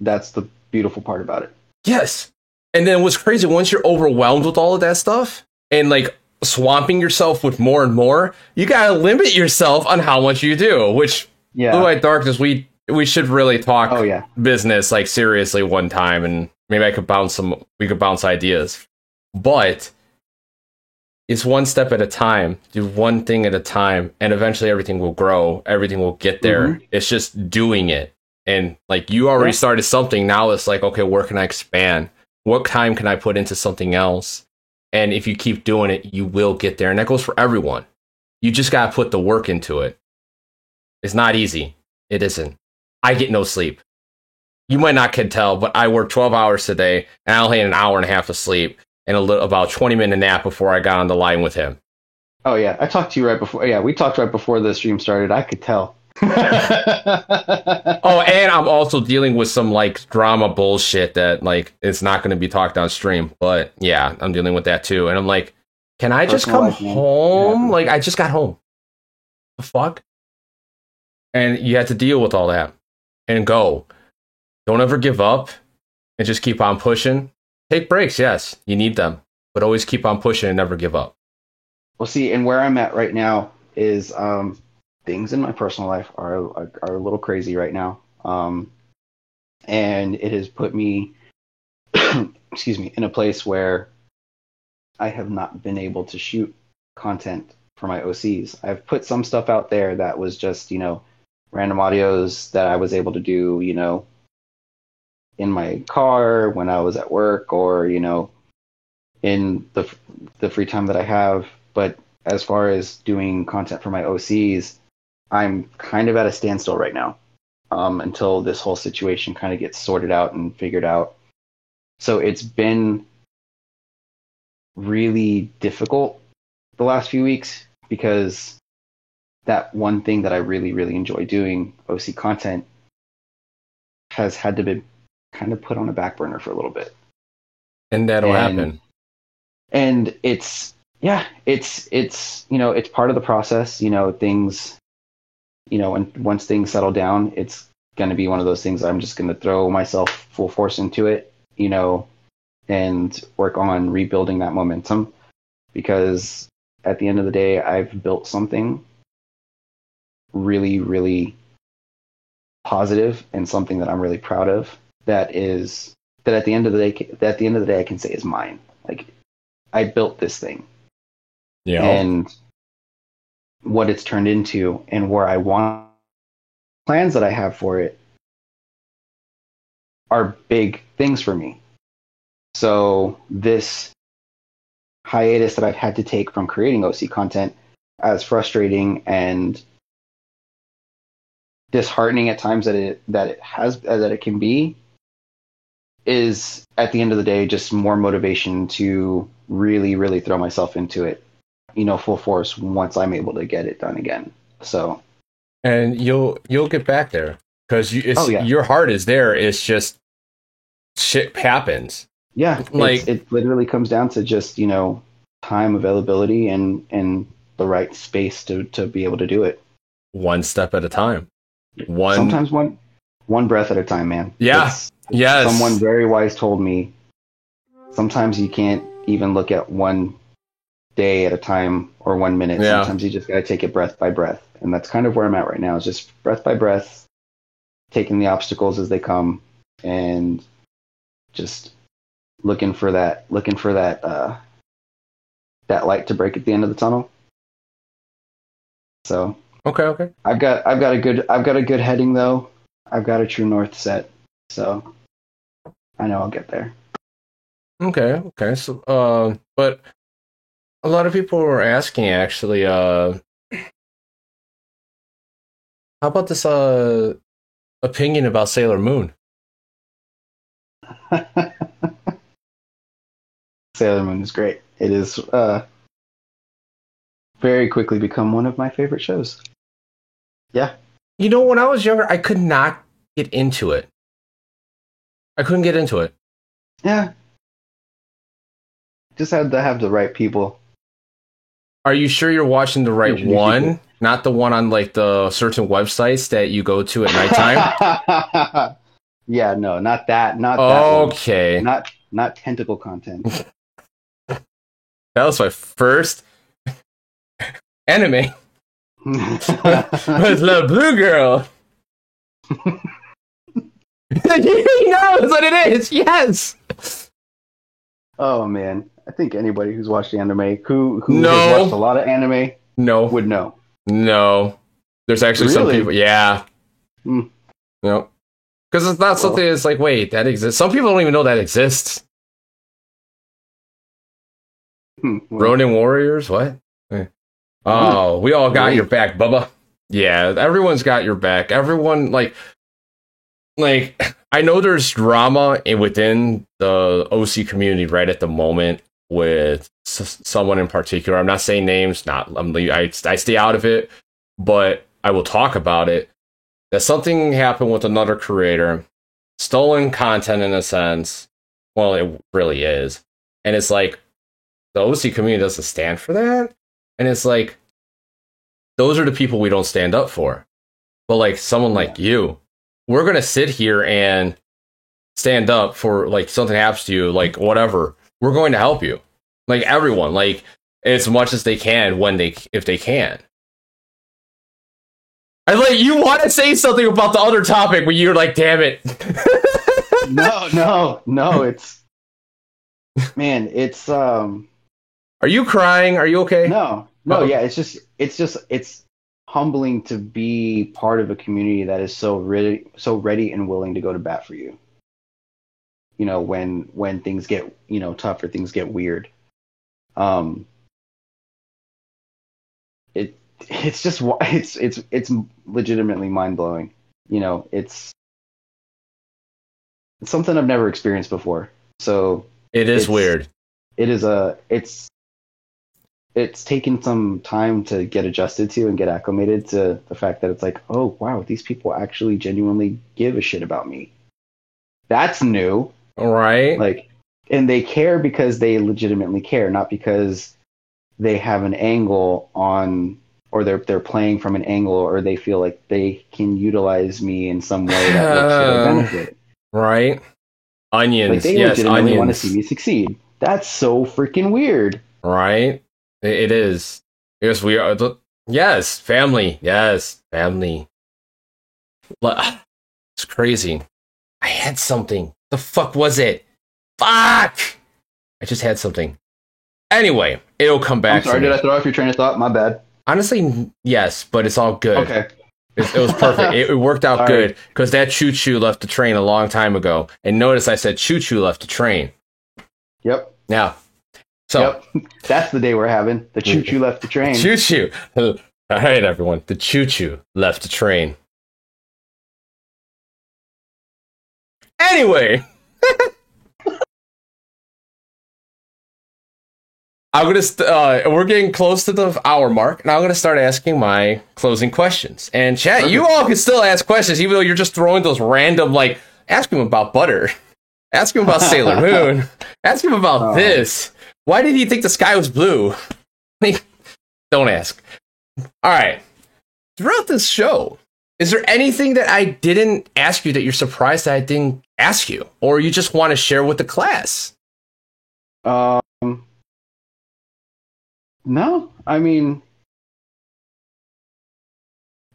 S2: the beautiful part about it.
S1: Yes. And then what's crazy, once you're overwhelmed with all of that stuff, and, swamping yourself with more and more, you gotta limit yourself on how much you do, which...
S2: Yeah.
S1: Blue White Darkness, we should really talk business seriously one time, and maybe we could bounce ideas. But it's one step at a time. Do one thing at a time, and eventually everything will grow. Everything will get there. Mm-hmm. It's just doing it. And you already started something. Now it's okay, where can I expand? What time can I put into something else? And if you keep doing it, you will get there. And that goes for everyone. You just gotta put the work into it. It's not easy. It isn't. I get no sleep. You might not can tell, but I work 12 hours today, and I only had an hour and a half of sleep and about 20-minute nap before I got on the line with him.
S2: Oh yeah, I talked to you right before. Yeah, we talked right before the stream started. I could tell.
S1: Oh, and I'm also dealing with some like drama bullshit that like it's not going to be talked on stream. But yeah, I'm dealing with that too. And I'm like, can I just
S2: Personal
S1: come
S2: life, man.
S1: home? Like I just got home. The fuck? And you have to deal with all that and go. Don't ever give up and just keep on pushing. Take breaks, yes, you need them, but always keep on pushing and never give up.
S2: Well, see, and where I'm at right now is things in my personal life are a little crazy right now, and it has put me, excuse me, in a place where I have not been able to shoot content for my OCs. I've put some stuff out there that was just, random audios that I was able to do, in my car when I was at work or, in the free time that I have. But as far as doing content for my OCs, I'm kind of at a standstill right now, until this whole situation kind of gets sorted out and figured out. So it's been really difficult the last few weeks because that one thing that I really, really enjoy doing, OC content, has had to be kind of put on a back burner for a little bit.
S1: And that'll happen.
S2: And it's it's part of the process, things, and once things settle down, it's going to be one of those things I'm just going to throw myself full force into it, and work on rebuilding that momentum, because at the end of the day, I've built something really, really positive and something that I'm really proud of. That at the end of the day, I can say is mine. Like, I built this thing, and what it's turned into, and where I want, plans that I have for it are big things for me. So this hiatus that I've had to take from creating OC content, as frustrating and disheartening at times that it can be, is at the end of the day just more motivation to really, really throw myself into it, full force once I'm able to get it done again. So,
S1: and you'll get back there because your heart is there. It's just shit happens.
S2: Yeah, like it literally comes down to just time, availability, and the right space to be able to do it.
S1: One step at a time.
S2: Sometimes one breath at a time, man.
S1: Yeah. Yes.
S2: Someone very wise told me sometimes you can't even look at one day at a time or 1 minute. Yeah. Sometimes you just got to take it breath by breath. And that's kind of where I'm at right now, is just breath by breath, taking the obstacles as they come, and just looking for that light to break at the end of the tunnel. So
S1: okay.
S2: I've got a good heading though. I've got a true north set, so I know I'll get there. Okay.
S1: So, but a lot of people were asking actually, how about this opinion about Sailor Moon?
S2: Sailor Moon is great. It is very quickly become one of my favorite shows. Yeah.
S1: When I was younger, I could not get into it. I couldn't get into it.
S2: Yeah. Just had to have the right people.
S1: Are you sure you're watching the right one? Not the one on like the certain websites that you go to at nighttime?
S2: Yeah, no, not that. Not
S1: okay.
S2: That one. Not tentacle content.
S1: That was my first anime. With the blue girl. He knows what it is. Yes.
S2: Oh man, I think anybody who's watched anime, who has watched a lot of anime, would know. No, there's actually some people. Yeah. No, because it's not something that's like, wait, that exists. Some people don't even know that exists. Ronin Warriors, what? Oh, we all got your back, Bubba. Yeah, everyone's got your back. Everyone, like, I know there's drama within the OC community right at the moment.
S1: with someone in particular. I'm not saying names. I stay out of it, but I will talk about it. That something happened with another creator, stolen content in a sense. Well, it really is, and it's like the OC community doesn't stand for that, and it's like those are the people we don't stand up for. But like someone like you, we're gonna sit here and stand up for like something happens to you, like whatever. We're going to help you, like everyone, like as much as they can if they can. I like you want to say something about the other topic, but you're like, damn it.
S2: No. It's man. It's
S1: Are you crying? Are you okay?
S2: No. Yeah. It's humbling to be part of a community that is so ready and willing to go to bat for you. You know, when things get tough or things get weird. It's legitimately mind blowing. You know, it's something I've never experienced before. So
S1: it is weird.
S2: It's taken some time to get adjusted to and get acclimated to the fact that it's like, oh wow, these people actually genuinely give a shit about me. That's new.
S1: All right.
S2: Like, and they care because they legitimately care, not because they have an angle on, or they're playing from an angle, or they feel like they can utilize me in some way that works to their benefit.
S1: Right. Onions.
S2: Like they legitimately want to see me succeed. That's so freaking weird.
S1: Right. It is. Yes, we are. Yes, family. Yes, family. It's crazy. I had something. The fuck was it? Fuck! I just had something. Anyway, it'll come back.
S2: I'm sorry, did I throw off your train of thought? My bad.
S1: Honestly, yes, but it's all good.
S2: Okay.
S1: It was perfect. It worked out good because that choo-choo left the train a long time ago. And notice I said choo-choo left the train.
S2: Yep.
S1: Yeah. So
S2: that's the day we're having. The choo-choo left the train.
S1: Choo-choo. All right, everyone. The choo-choo left the train. Anyway. I'm gonna. We're getting close to the hour mark, and I'm gonna start asking my closing questions. And chat, you all can still ask questions, even though you're just throwing those random, like, ask him about butter, ask him about Sailor Moon, ask him about this. Why did he think the sky was blue? Don't ask. All right. Throughout this show, is there anything that I didn't ask you that you're surprised that I didn't ask you, or you just want to share with the class?
S2: No, I mean,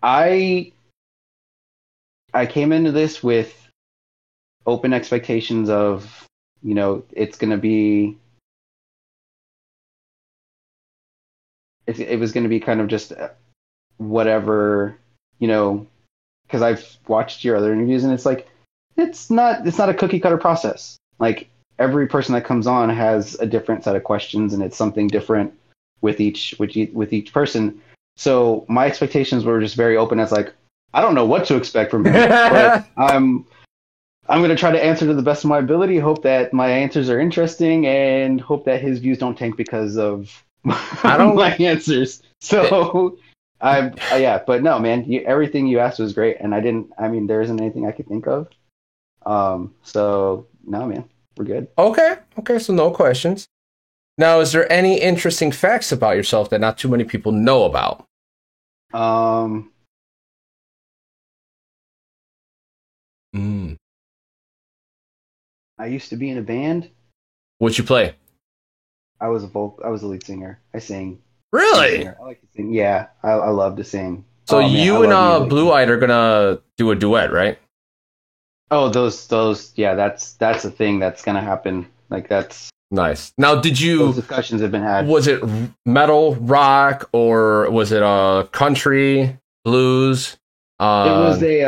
S2: I came into this with open expectations of, it's going to be, it was going to be kind of just whatever, because I've watched your other interviews and it's like, it's not a cookie cutter process. Like every person that comes on has a different set of questions and it's something different with each person. So my expectations were just very open. As like, I don't know what to expect from him, but I'm going to try to answer to the best of my ability. Hope that my answers are interesting, and hope that his views don't tank because of my answers. So but no, man, everything you asked was great, and there isn't anything I could think of. So no, man, we're good.
S1: Okay, so no questions. Now, is there any interesting facts about yourself that not too many people know about?
S2: I used to be in a band.
S1: What'd you play?
S2: I was a lead singer. I sing.
S1: Really?
S2: I like to sing. Yeah, I love to sing.
S1: So you and Blue Eyed are gonna do a duet, right?
S2: Oh, those. Yeah, that's a thing that's gonna happen. Like that's.
S1: Nice. Now, those
S2: discussions have been had.
S1: Was it metal, rock, or was it country, blues?
S2: It was a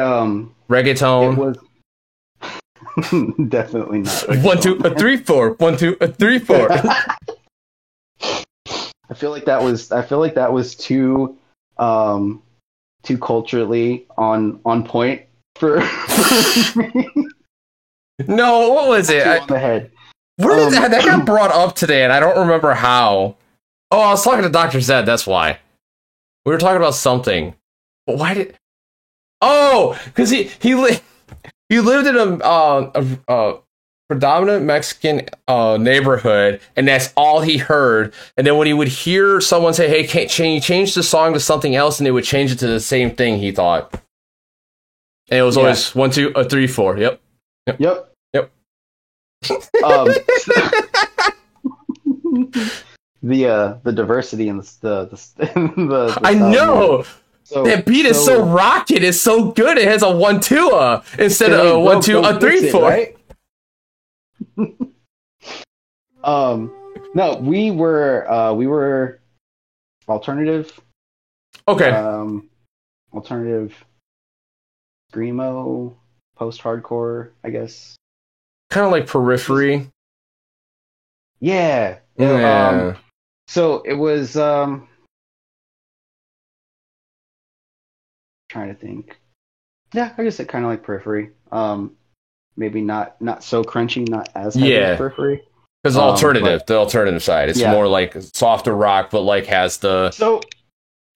S1: reggaeton.
S2: It was definitely not.
S1: 1 2 3 4. 1 2 3 4.
S2: I feel like that was too culturally on point for me.
S1: No, what was it?
S2: On the head.
S1: Where did that got brought up today, and I don't remember how. Oh, I was talking to Dr. Zed, that's why. We were talking about something. But why did... Oh! Because he lived in a predominant Mexican neighborhood, and that's all he heard. And then when he would hear someone say, hey, can you change the song to something else? And they would change it to the same thing, he thought. And it was always 1, 2, 3, 4. Yep.
S2: The diversity in the
S1: I know. So, that beat is so rocking. It's so good. It has a 1, 2 instead of a 1, 2, 3, 4.
S2: Right? No, we were alternative.
S1: Okay.
S2: Alternative screamo, post-hardcore, I guess.
S1: Kind of like Periphery.
S2: Yeah.
S1: Yeah.
S2: So it was trying to think. Yeah, I guess it kind of like Periphery. Maybe not so crunchy, not as heavy as Periphery.
S1: Because the alternative side, it's more like softer rock, but like has the.
S2: So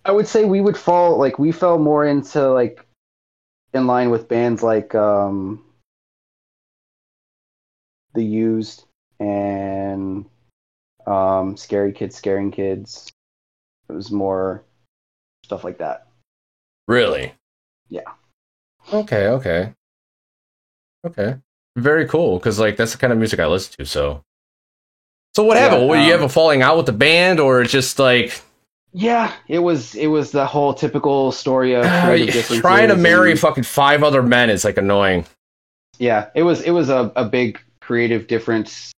S2: I would say we fell more into like in line with bands like The Used and Scary Kids Scaring Kids. It was more stuff like that.
S1: Really?
S2: Yeah.
S1: Okay. Very cool, because like that's the kind of music I listen to. So what happened? You have a falling out with the band, or just like?
S2: Yeah, it was the whole typical story of
S1: trying to marry fucking 5 other men is like annoying.
S2: Yeah, it was a big creative difference.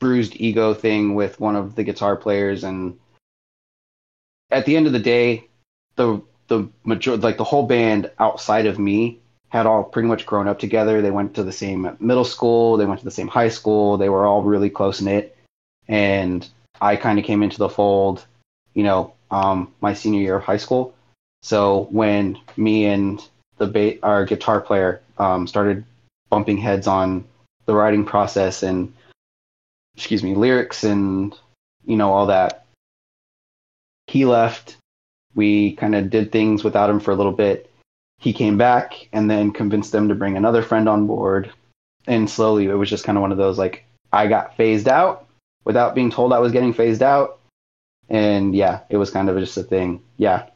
S2: Bruised ego thing with one of the guitar players, and at the end of the day, the majority, like the whole band outside of me, had all pretty much grown up together. They went to the same middle school, they went to the same high school, they were all really close knit, and I kind of came into the fold, my senior year of high school. So when me and our guitar player started bumping heads on the writing process and lyrics and all that, he left. We kind of did things without him for a little bit. He came back and then convinced them to bring another friend on board, and slowly it was just kind of one of those, like, I got phased out without being told I was getting phased out, and it was kind of just a thing. That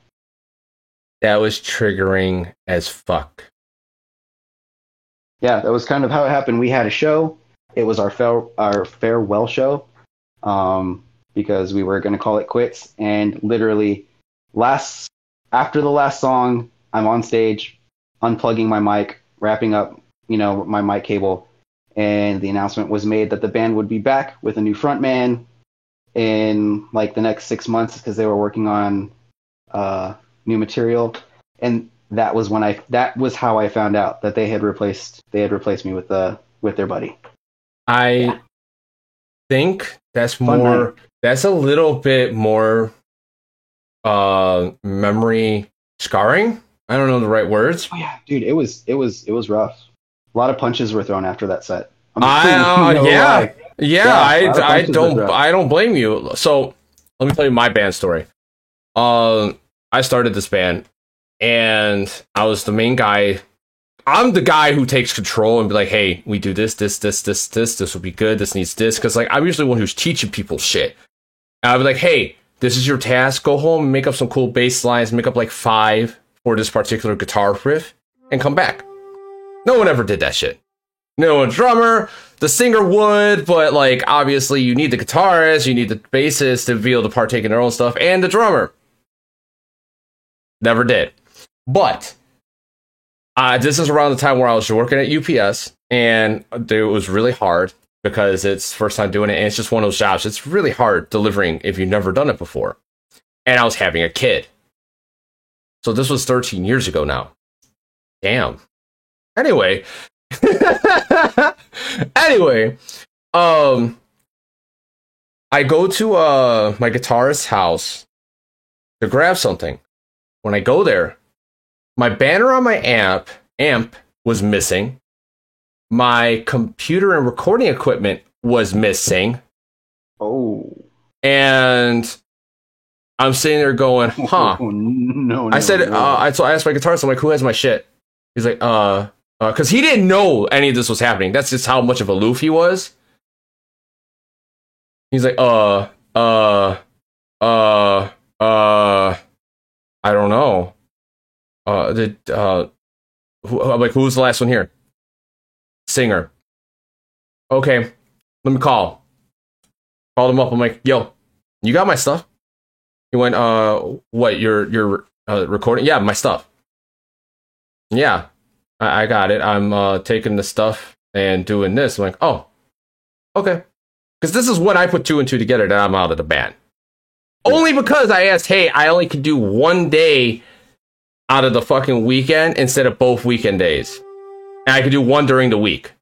S1: was triggering as fuck.
S2: That was kind of how it happened. We had a show. It was our farewell show, because we were going to call it quits. And literally, after the last song, I'm on stage, unplugging my mic, wrapping up, my mic cable, and the announcement was made that the band would be back with a new frontman in like the next 6 months, because they were working on new material. And that was how I found out that they had replaced me with their buddy.
S1: I think that's that's a little bit more memory scarring. I don't know the right words.
S2: Oh yeah, dude, it was rough. A lot of punches were thrown after that set.
S1: I don't blame you. So let me tell you my band story. I started this band, and I was the main guy. I'm the guy who takes control and be like, hey, we do this will be good, this needs this, because like I'm usually the one who's teaching people shit. And I'll be like, hey, this is your task, go home and make up some cool bass lines, make up like 5 for this particular guitar riff, and come back. No one ever did that shit. No one drummer, the singer would, but like obviously you need the guitarist, you need the bassist to be able to partake in their own stuff, and the drummer. Never did. But this is around the time where I was working at UPS, and it was really hard because it's first time doing it, and it's just one of those jobs. It's really hard delivering if you've never done it before. And I was having a kid. So this was 13 years ago now. Damn. Anyway. I go to my guitarist's house to grab something. When I go there, my banner on my amp was missing. my computer and recording equipment was missing.
S2: Oh.
S1: And I'm sitting there going, huh.
S2: Oh, no,
S1: I said,
S2: no.
S1: I asked my guitarist, I'm like, who has my shit? He's like, because he didn't know any of this was happening. That's just how much of a loof he was. He's like, I don't know. I'm like, who was the last one here? Singer. Okay, let me call. Called him up. I'm like, yo, you got my stuff? He went, what, your recording? Yeah, my stuff. Yeah, I got it. I'm taking the stuff and doing this. I'm like, oh, okay. Because this is when I put 2 and 2 together that I'm out of the band. Only because I asked, hey, I only could do one day out of the fucking weekend instead of both weekend days. And I could do one during the week.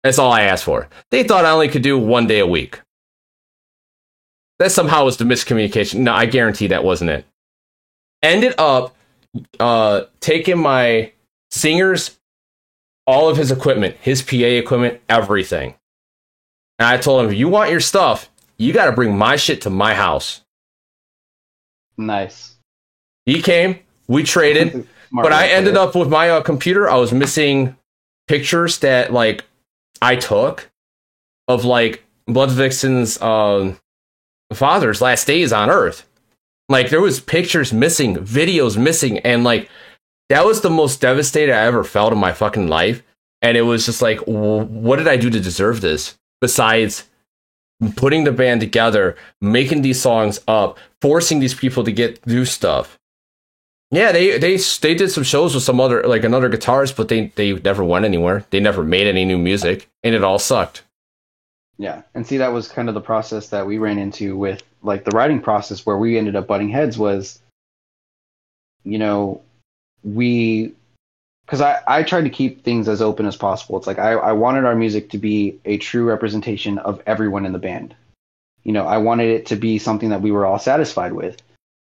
S1: That's all I asked for. They thought I only could do one day a week. That somehow was the miscommunication. No, I guarantee that wasn't it. Ended up taking my singer's, all of his equipment, his PA equipment, everything. And I told him, if you want your stuff, you got to bring my shit to my house.
S2: Nice.
S1: He came, we traded, but I ended up with my computer. I was missing pictures that like I took of like Blood Vixen's father's last days on Earth. Like there was pictures missing, videos missing, and like that was the most devastated I ever felt in my fucking life. And it was just like, what did I do to deserve this? Besides putting the band together, making these songs up, forcing these people to do stuff. Yeah, they did some shows with some other, like another guitarist, but they never went anywhere. They never made any new music, and it all sucked.
S2: Yeah, and see, that was kind of the process that we ran into with like the writing process, where we ended up butting heads. Was, you know, because I tried to keep things as open as possible. It's like I wanted our music to be a true representation of everyone in the band. You know, I wanted it to be something that we were all satisfied with.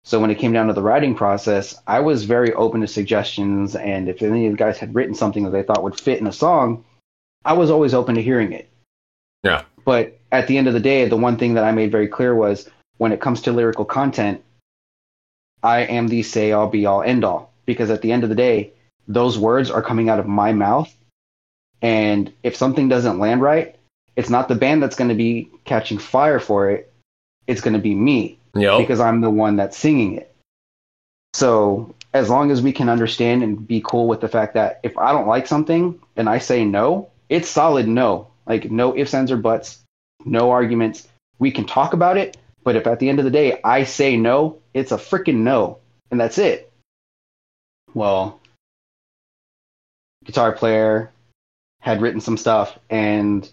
S2: So when it came down to the writing process, I was very open to suggestions, and if any of the guys had written something that they thought would fit in a song, I was always open to hearing it.
S1: Yeah.
S2: But at the end of the day, the one thing that I made very clear was, when it comes to lyrical content, I am the say all be all end all. Because at the end of the day, those words are coming out of my mouth, and if something doesn't land right, it's not the band that's going to be catching fire for it. It's going to be me.
S1: Yep.
S2: Because I'm the one that's singing it. So as long as we can understand and be cool with the fact that if I don't like something and I say no, it's solid no. Like no ifs, ands, or buts, no arguments. We can talk about it, but if at the end of the day I say no, it's a freaking no, and that's it. Well, guitar player had written some stuff, and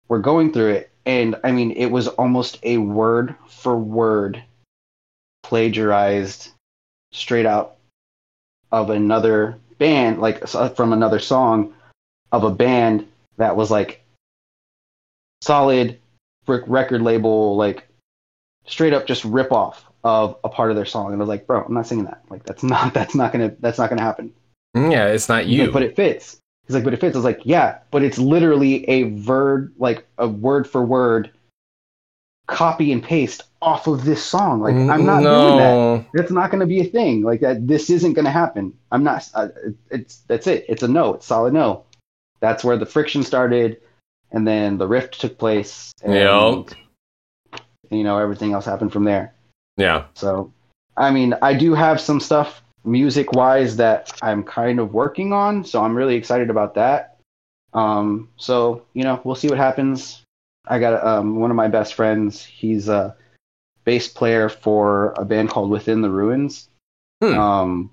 S2: we're going through it. And I mean, it was almost a word for word plagiarized straight out of another band, like from another song of a band that was like solid record label, like straight up just rip off of a part of their song. And I was like, bro, I'm not singing that. Like that's not gonna happen.
S1: Yeah, it's not you.
S2: Like, but it fits. He's like, but it fits. I was like, yeah, but it's literally a word for word copy and paste off of this song. Like, I'm not doing that. It's not going to be a thing. Like that. This isn't going to happen. I'm not. That's it. It's a no. It's solid no. That's where the friction started, and then the rift took place. And, you know, everything else happened from there.
S1: Yeah.
S2: So, I mean, I do have some stuff music-wise that I'm kind of working on, so I'm really excited about that. So, you know, we'll see what happens. I got one of my best friends. He's a bass player for a band called Within the Ruins. And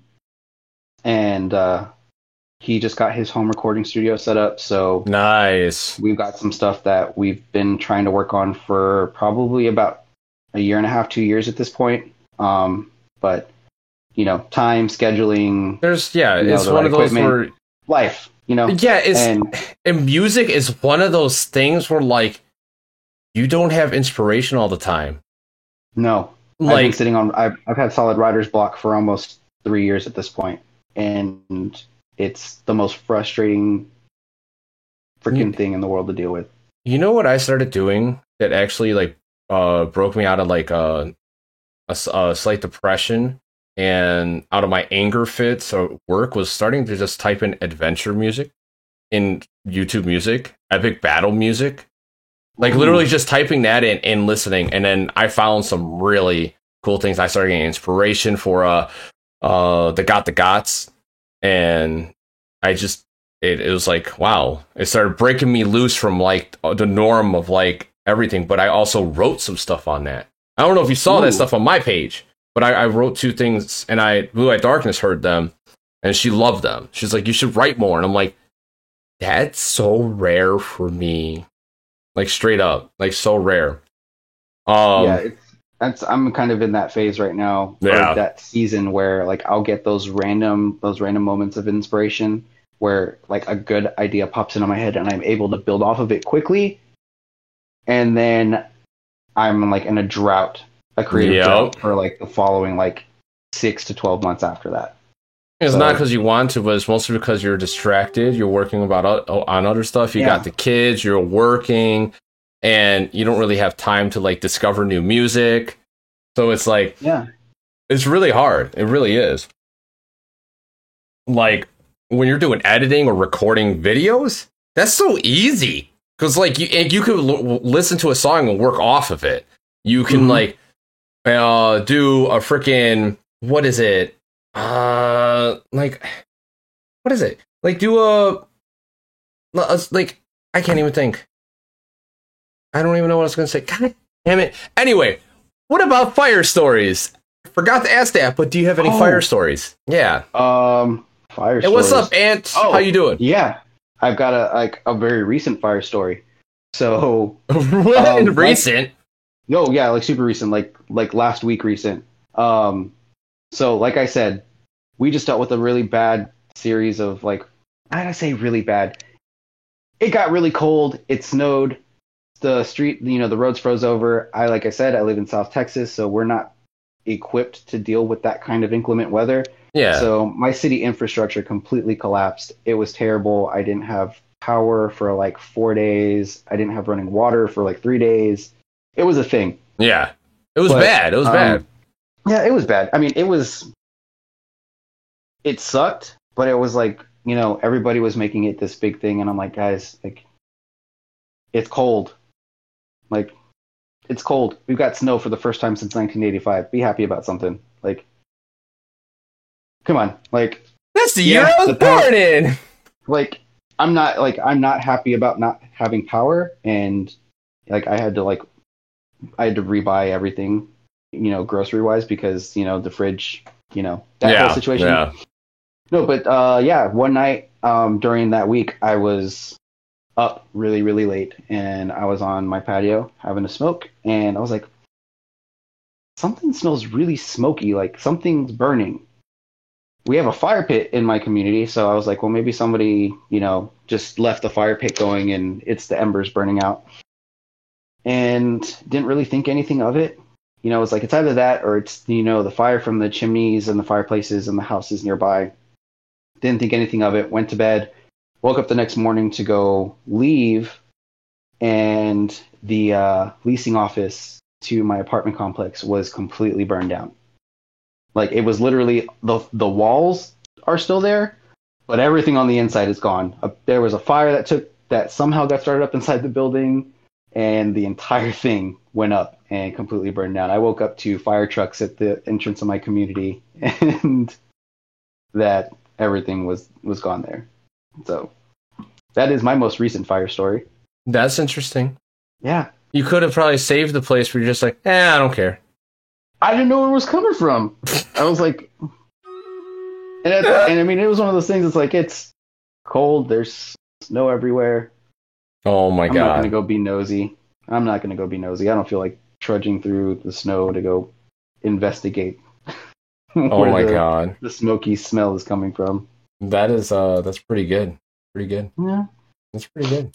S2: he just got his home recording studio set up, so
S1: nice.
S2: We've got some stuff that we've been trying to work on for probably about a year and a half, 2 years at this point. But you know, time, scheduling.
S1: It's one of those where
S2: life, you know.
S1: Yeah, and music is one of those things where like you don't have inspiration all the time.
S2: No, like, I've been sitting on. I've had solid writer's block for almost 3 years at this point, and it's the most frustrating freaking thing in the world to deal with.
S1: You know what I started doing that actually like broke me out of like a slight depression and out of my anger fits at work was starting to just type in adventure music in YouTube Music, epic battle music. Like literally just typing that in and listening, and then I found some really cool things. I started getting inspiration for the Got the Gots, and I just it was like wow. It started breaking me loose from like the norm of like everything. But I also wrote some stuff on that. I don't know if you saw that stuff on my page, but I wrote 2 things, and Blue Eyed Darkness heard them, and she loved them. She's like, you should write more, and I'm like, that's so rare for me. Like straight up, like so rare.
S2: Yeah, I'm kind of in that phase right now.
S1: Yeah.
S2: Or that season where like I'll get those random moments of inspiration where like a good idea pops into my head and I'm able to build off of it quickly, and then I'm like in a creative drought for like the following like 6 to 12 months after that.
S1: It's not because you want to, but it's mostly because you're distracted. You're working on other stuff. You got the kids, you're working, and you don't really have time to like discover new music. So it's like, it's really hard. It really is. Like when you're doing editing or recording videos, that's so easy because like you could listen to a song and work off of it. You can like do a freaking what is it? Like, what is it? Like, do like, I can't even think. I don't even know what I was going to say. God damn it. Anyway, what about fire stories? I forgot to ask that, but do you have any fire stories? Yeah.
S2: Fire stories.
S1: Hey, what's up, Ant? How you doing?
S2: Yeah. I've got a very recent fire story. So.
S1: Recent?
S2: Like super recent, like last week recent. So like I said, we just dealt with a really bad series of like, I say really bad. It got really cold. It snowed. The street, the roads froze over. Like I said, I live in South Texas, so we're not equipped to deal with that kind of inclement weather.
S1: Yeah.
S2: So my city infrastructure completely collapsed. It was terrible. I didn't have power for like 4 days. I didn't have running water for like 3 days. It was a thing.
S1: Yeah. It was bad. It was bad.
S2: Yeah, it was bad. I mean, it sucked, but it was like, everybody was making it this big thing. And I'm like, guys, like, it's cold. Like, it's cold. We've got snow for the first time since 1985. Be happy about something. Like, come on. Like,
S1: that's the year I was born in.
S2: Like, I'm not happy about not having power. And like, I had to rebuy everything, grocery wise, because, the fridge, that whole situation.
S1: Yeah.
S2: No, but one night during that week, I was up really, really late, and I was on my patio having a smoke, and I was like, something smells really smoky, like something's burning. We have a fire pit in my community, so I was like, well, maybe somebody, just left the fire pit going, and it's the embers burning out. And didn't really think anything of it. It's like, it's either that or it's, the fire from the chimneys and the fireplaces and the houses nearby. Didn't think anything of it. Went to bed. Woke up the next morning to go leave. And the leasing office to my apartment complex was completely burned down. Like, it was literally, the walls are still there, but everything on the inside is gone. There was a fire that somehow got started up inside the building, and the entire thing went up and completely burned down. I woke up to fire trucks at the entrance of my community, and that everything was gone there. So that is my most recent fire story.
S1: That's interesting.
S2: Yeah.
S1: You could have probably saved the place where you're just like, I don't care.
S2: I didn't know where it was coming from. I was like, and I mean, it was one of those things. It's like, it's cold. There's snow everywhere.
S1: Oh my God.
S2: I'm not going to go be nosy. I don't feel like trudging through the snow to go investigate.
S1: Oh my God.
S2: The smoky smell is coming from.
S1: That's pretty good. Pretty good.
S2: Yeah.
S1: That's pretty good.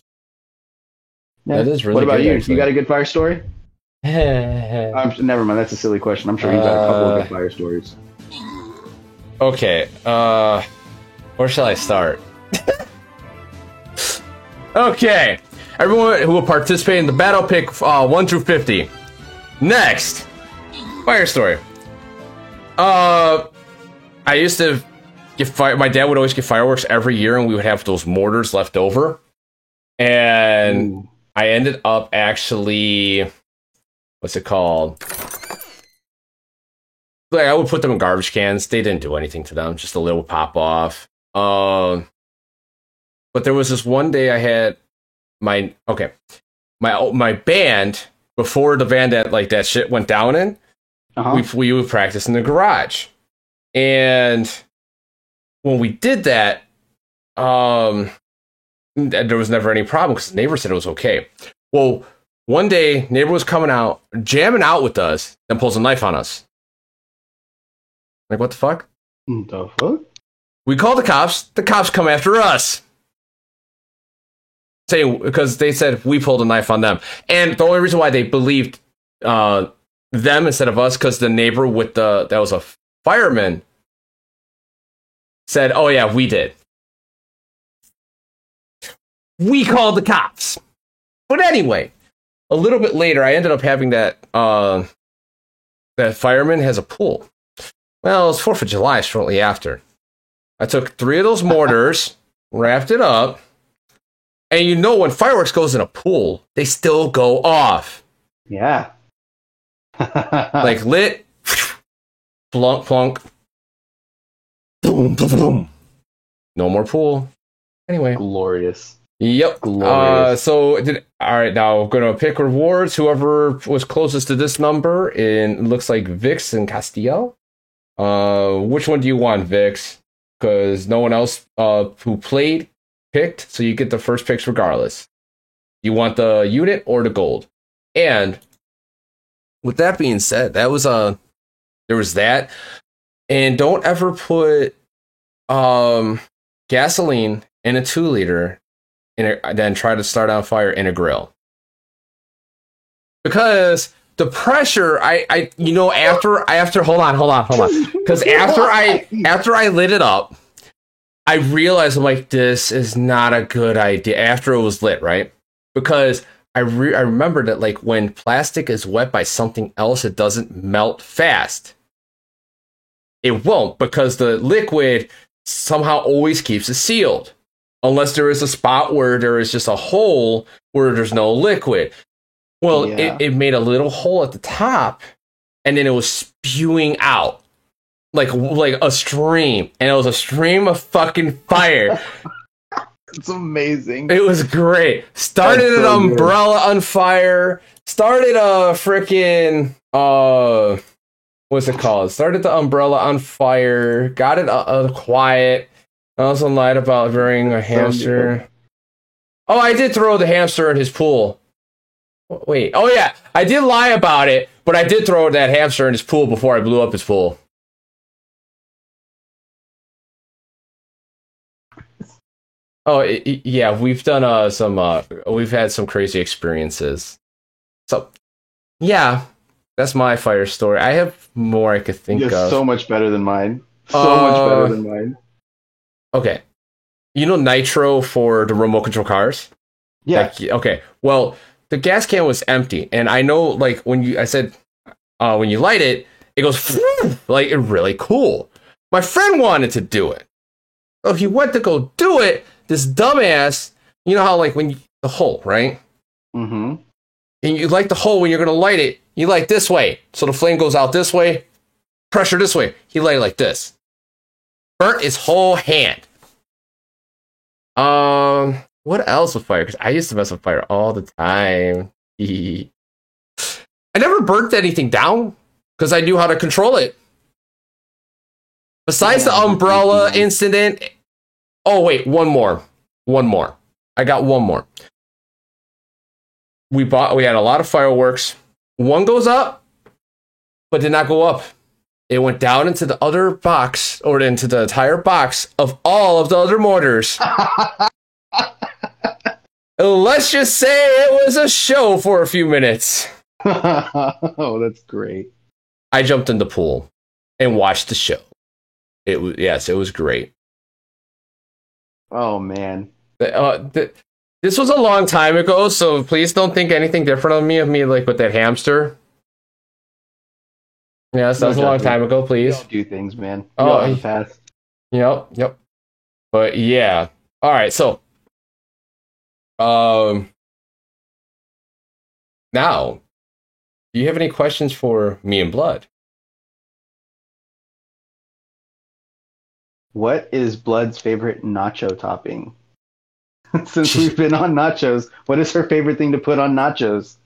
S2: Yeah.
S1: That is really
S2: good. What about you?
S1: Actually.
S2: You got a good fire story? Never mind. That's a silly question. I'm sure you got a couple of good fire stories.
S1: Okay. Where shall I start? Okay. Everyone who will participate in the battle, pick 1 through 50. Next. Fire story. I used to get fire. My dad would always get fireworks every year, and we would have those mortars left over. And I ended up actually, what's it called? Like, I would put them in garbage cans. They didn't do anything to them, just a little pop off. But there was this one day I had my band, before the band that shit went down in. We would practice in the garage, and when we did that, there was never any problem because the neighbor said it was okay. Well, one day, neighbor was coming out, jamming out with us, then pulls a knife on us. Like, what the fuck?
S2: The fuck?
S1: We call the cops. The cops come after us, saying because they said we pulled a knife on them, and the only reason why they believed them instead of us, because the neighbor that was a fireman, said, "Oh yeah, we did. We called the cops." But anyway, a little bit later, I ended up having that fireman has a pool. Well, it was 4th of July shortly after. I took 3 of those mortars, wrapped it up, and when fireworks goes in a pool, they still go off.
S2: Yeah.
S1: Like lit, plunk, plunk, boom, boom, boom. No more pool. Anyway.
S2: Glorious.
S1: Yep.
S2: Glorious.
S1: All right, now we're going to pick rewards. Whoever was closest to this number, it looks like Vix and Castillo. Which one do you want, Vix? Because no one else who played picked, so you get the first picks regardless. You want the unit or the gold? And with that being said, there was that, and don't ever put gasoline in a 2-liter then try to start on fire in a grill, because the pressure after hold on because after I lit it up, I realized, I'm like, this is not a good idea after it was lit, right? Because I remember that, like, when plastic is wet by something else, it doesn't melt fast. It won't, because the liquid somehow always keeps it sealed. Unless there is a spot where there is just a hole where there's no liquid. Well, yeah. it made a little hole at the top, and then it was spewing out like a stream, and it was a stream of fucking fire.
S2: It's amazing.
S1: It was great. Started an umbrella on fire. Started a freaking what's it called? Started the umbrella on fire. Got it quiet. I also lied about burying a hamster. Oh, I did throw the hamster in his pool. Wait. Oh yeah, I did lie about it, but I did throw that hamster in his pool before I blew up his pool. Oh yeah, we've done we've had some crazy experiences. So yeah, that's my fire story. I have more I could think of.
S2: So much better than mine. So much better than mine.
S1: Okay, Nitro for the remote control cars?
S2: Yeah.
S1: Okay. Well, the gas can was empty, and I know, like, when you light it, it goes like really cool. My friend wanted to do it. So he went to go do it. This dumbass, you know how, like, when the hole, right?
S2: Mm-hmm.
S1: And you light the hole when you're gonna light it. You light this way, so the flame goes out this way, pressure this way. He light it like this. Burnt his whole hand. What else with fire? Because I used to mess with fire all the time. I never burnt anything down because I knew how to control it. Besides the umbrella incident. Oh wait, one more. I got one more. We had a lot of fireworks. One goes up, but did not go up. It went down into the other box, or into the entire box of all of the other mortars. Let's just say it was a show for a few minutes.
S2: Oh, that's great.
S1: I jumped in the pool and watched the show. It was great.
S2: Oh man.
S1: The This was a long time ago, so please don't think anything different of me like with that hamster. Yes, that was a long time ago, please.
S2: Don't do things, man.
S1: Oh,
S2: in the past.
S1: Yep. But yeah. All right, so now, do you have any questions for me and Blood?
S2: What is Blood's favorite nacho topping? Since we've been on nachos, what is her favorite thing to put on nachos?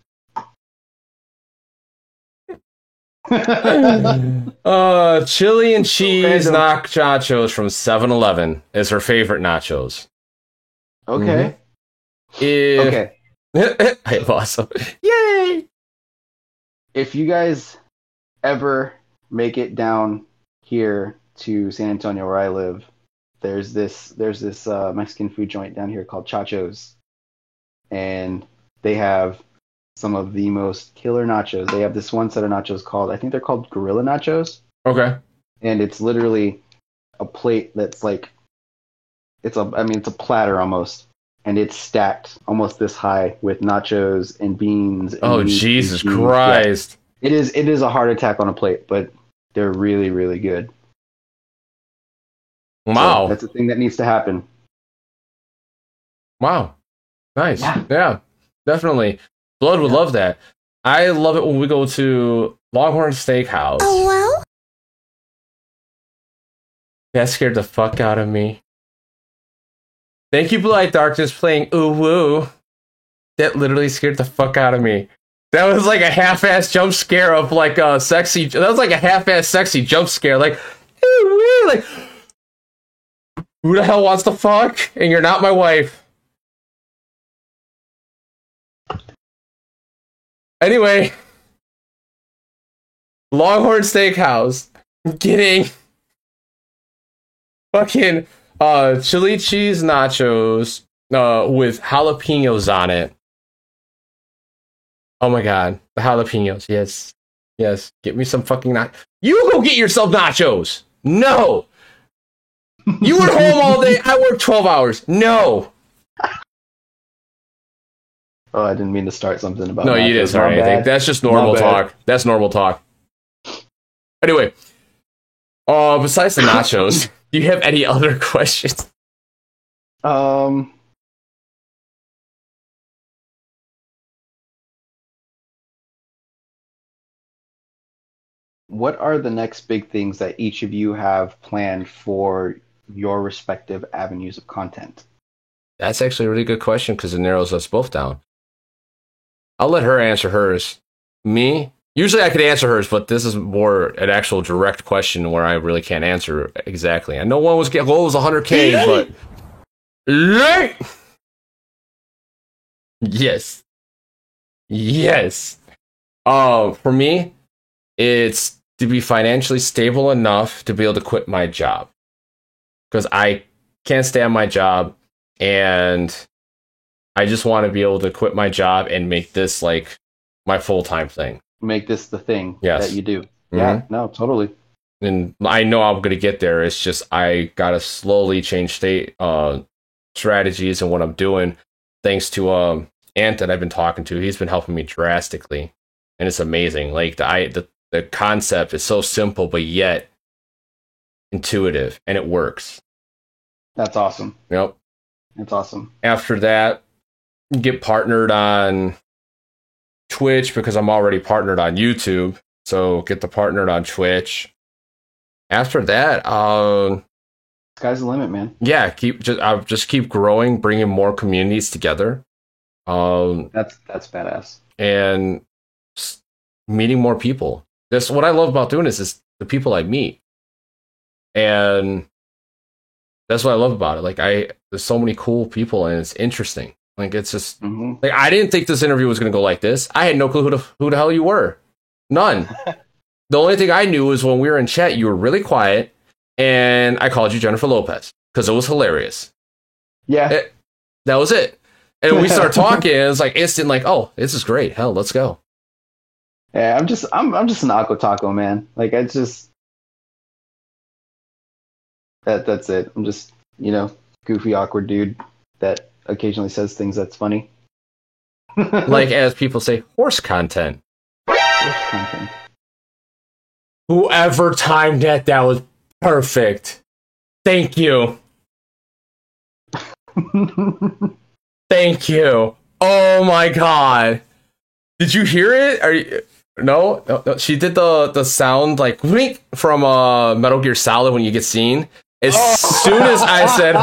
S1: Chili and cheese nachos from 7-Eleven is her favorite nachos.
S2: Okay.
S1: Okay. Awesome. Yay!
S2: If you guys ever make it down here to San Antonio where I live, there's this Mexican food joint down here called Chacho's, and they have some of the most killer nachos. They have this one set of nachos called, I think they're called Gorilla Nachos.
S1: Okay.
S2: And it's literally a plate that's like, it's a platter almost, and it's stacked almost this high with nachos and beans. And
S1: oh, Jesus Christ!
S2: Yeah. It is a heart attack on a plate, but they're really, really good.
S1: Wow,
S2: so that's a thing that needs to happen.
S1: Wow, nice. Yeah, definitely. Blood would love that. I love it when we go to Longhorn Steakhouse.
S3: Oh, well?
S1: That scared the fuck out of me. Thank you, Blue Light Darkness, playing Ooh Woo. That literally scared the fuck out of me. That was like a half-ass jump scare of like a sexy. That was like a half-ass sexy jump scare. Like, ooh woo, like, who the hell wants to fuck? And you're not my wife. Anyway, Longhorn Steakhouse getting fucking chili cheese nachos with jalapenos on it. Oh my god, the jalapenos. Yes. Get me some fucking You go get yourself nachos. No. You were home all day. I worked 12 hours. No.
S2: Oh, I didn't mean to start something about.
S1: No, you didn't start anything. That's just normal talk. That's normal talk. Anyway, besides the nachos, do you have any other questions?
S2: What are the next big things that each of you have planned for your respective avenues of content?
S1: That's actually a really good question because it narrows us both down. I'll let her answer hers. Me? Usually I could answer hers, but this is more an actual direct question where I really can't answer exactly. I know one was goal was 100K, but yes. For me, it's to be financially stable enough to be able to quit my job. Because I can't stay on my job, and I just want to be able to quit my job and make this like my full-time thing.
S2: Make this the thing that you do.
S1: Mm-hmm.
S2: Yeah, no, totally.
S1: And I know I'm going to get there. It's just I got to slowly change strategies and what I'm doing. Thanks to Ant that I've been talking to. He's been helping me drastically. And it's amazing. Like the concept is so simple, but yet intuitive, and it works.
S2: That's awesome.
S1: Yep.
S2: That's awesome.
S1: After that, get partnered on Twitch because I'm already partnered on YouTube. So get the partnered on Twitch. After that,
S2: sky's the limit, man.
S1: Yeah, just keep growing, bringing more communities together.
S2: That's badass.
S1: And meeting more people. That's what I love about doing this is the people I meet. And that's what I love about it. Like there's so many cool people and it's interesting. Like it's just like I didn't think this interview was gonna go like this. I had no clue who the hell you were. None. The only thing I knew was when we were in chat, you were really quiet, and I called you Jennifer Lopez because it was hilarious.
S2: Yeah,
S1: that was it. And we start talking, and it's like instant, like, oh, this is great. Hell, let's go.
S2: Yeah, I'm just an Aqua Taco man. Like it's just that's it. I'm just goofy, awkward dude that occasionally says things that's funny.
S1: Like, as people say, horse content.
S2: Horse content.
S1: Whoever timed that was perfect. Thank you. Thank you. Oh my god. Did you hear it? Are you... No? No, she did the sound like wink from Metal Gear Solid when you get seen. As soon as I said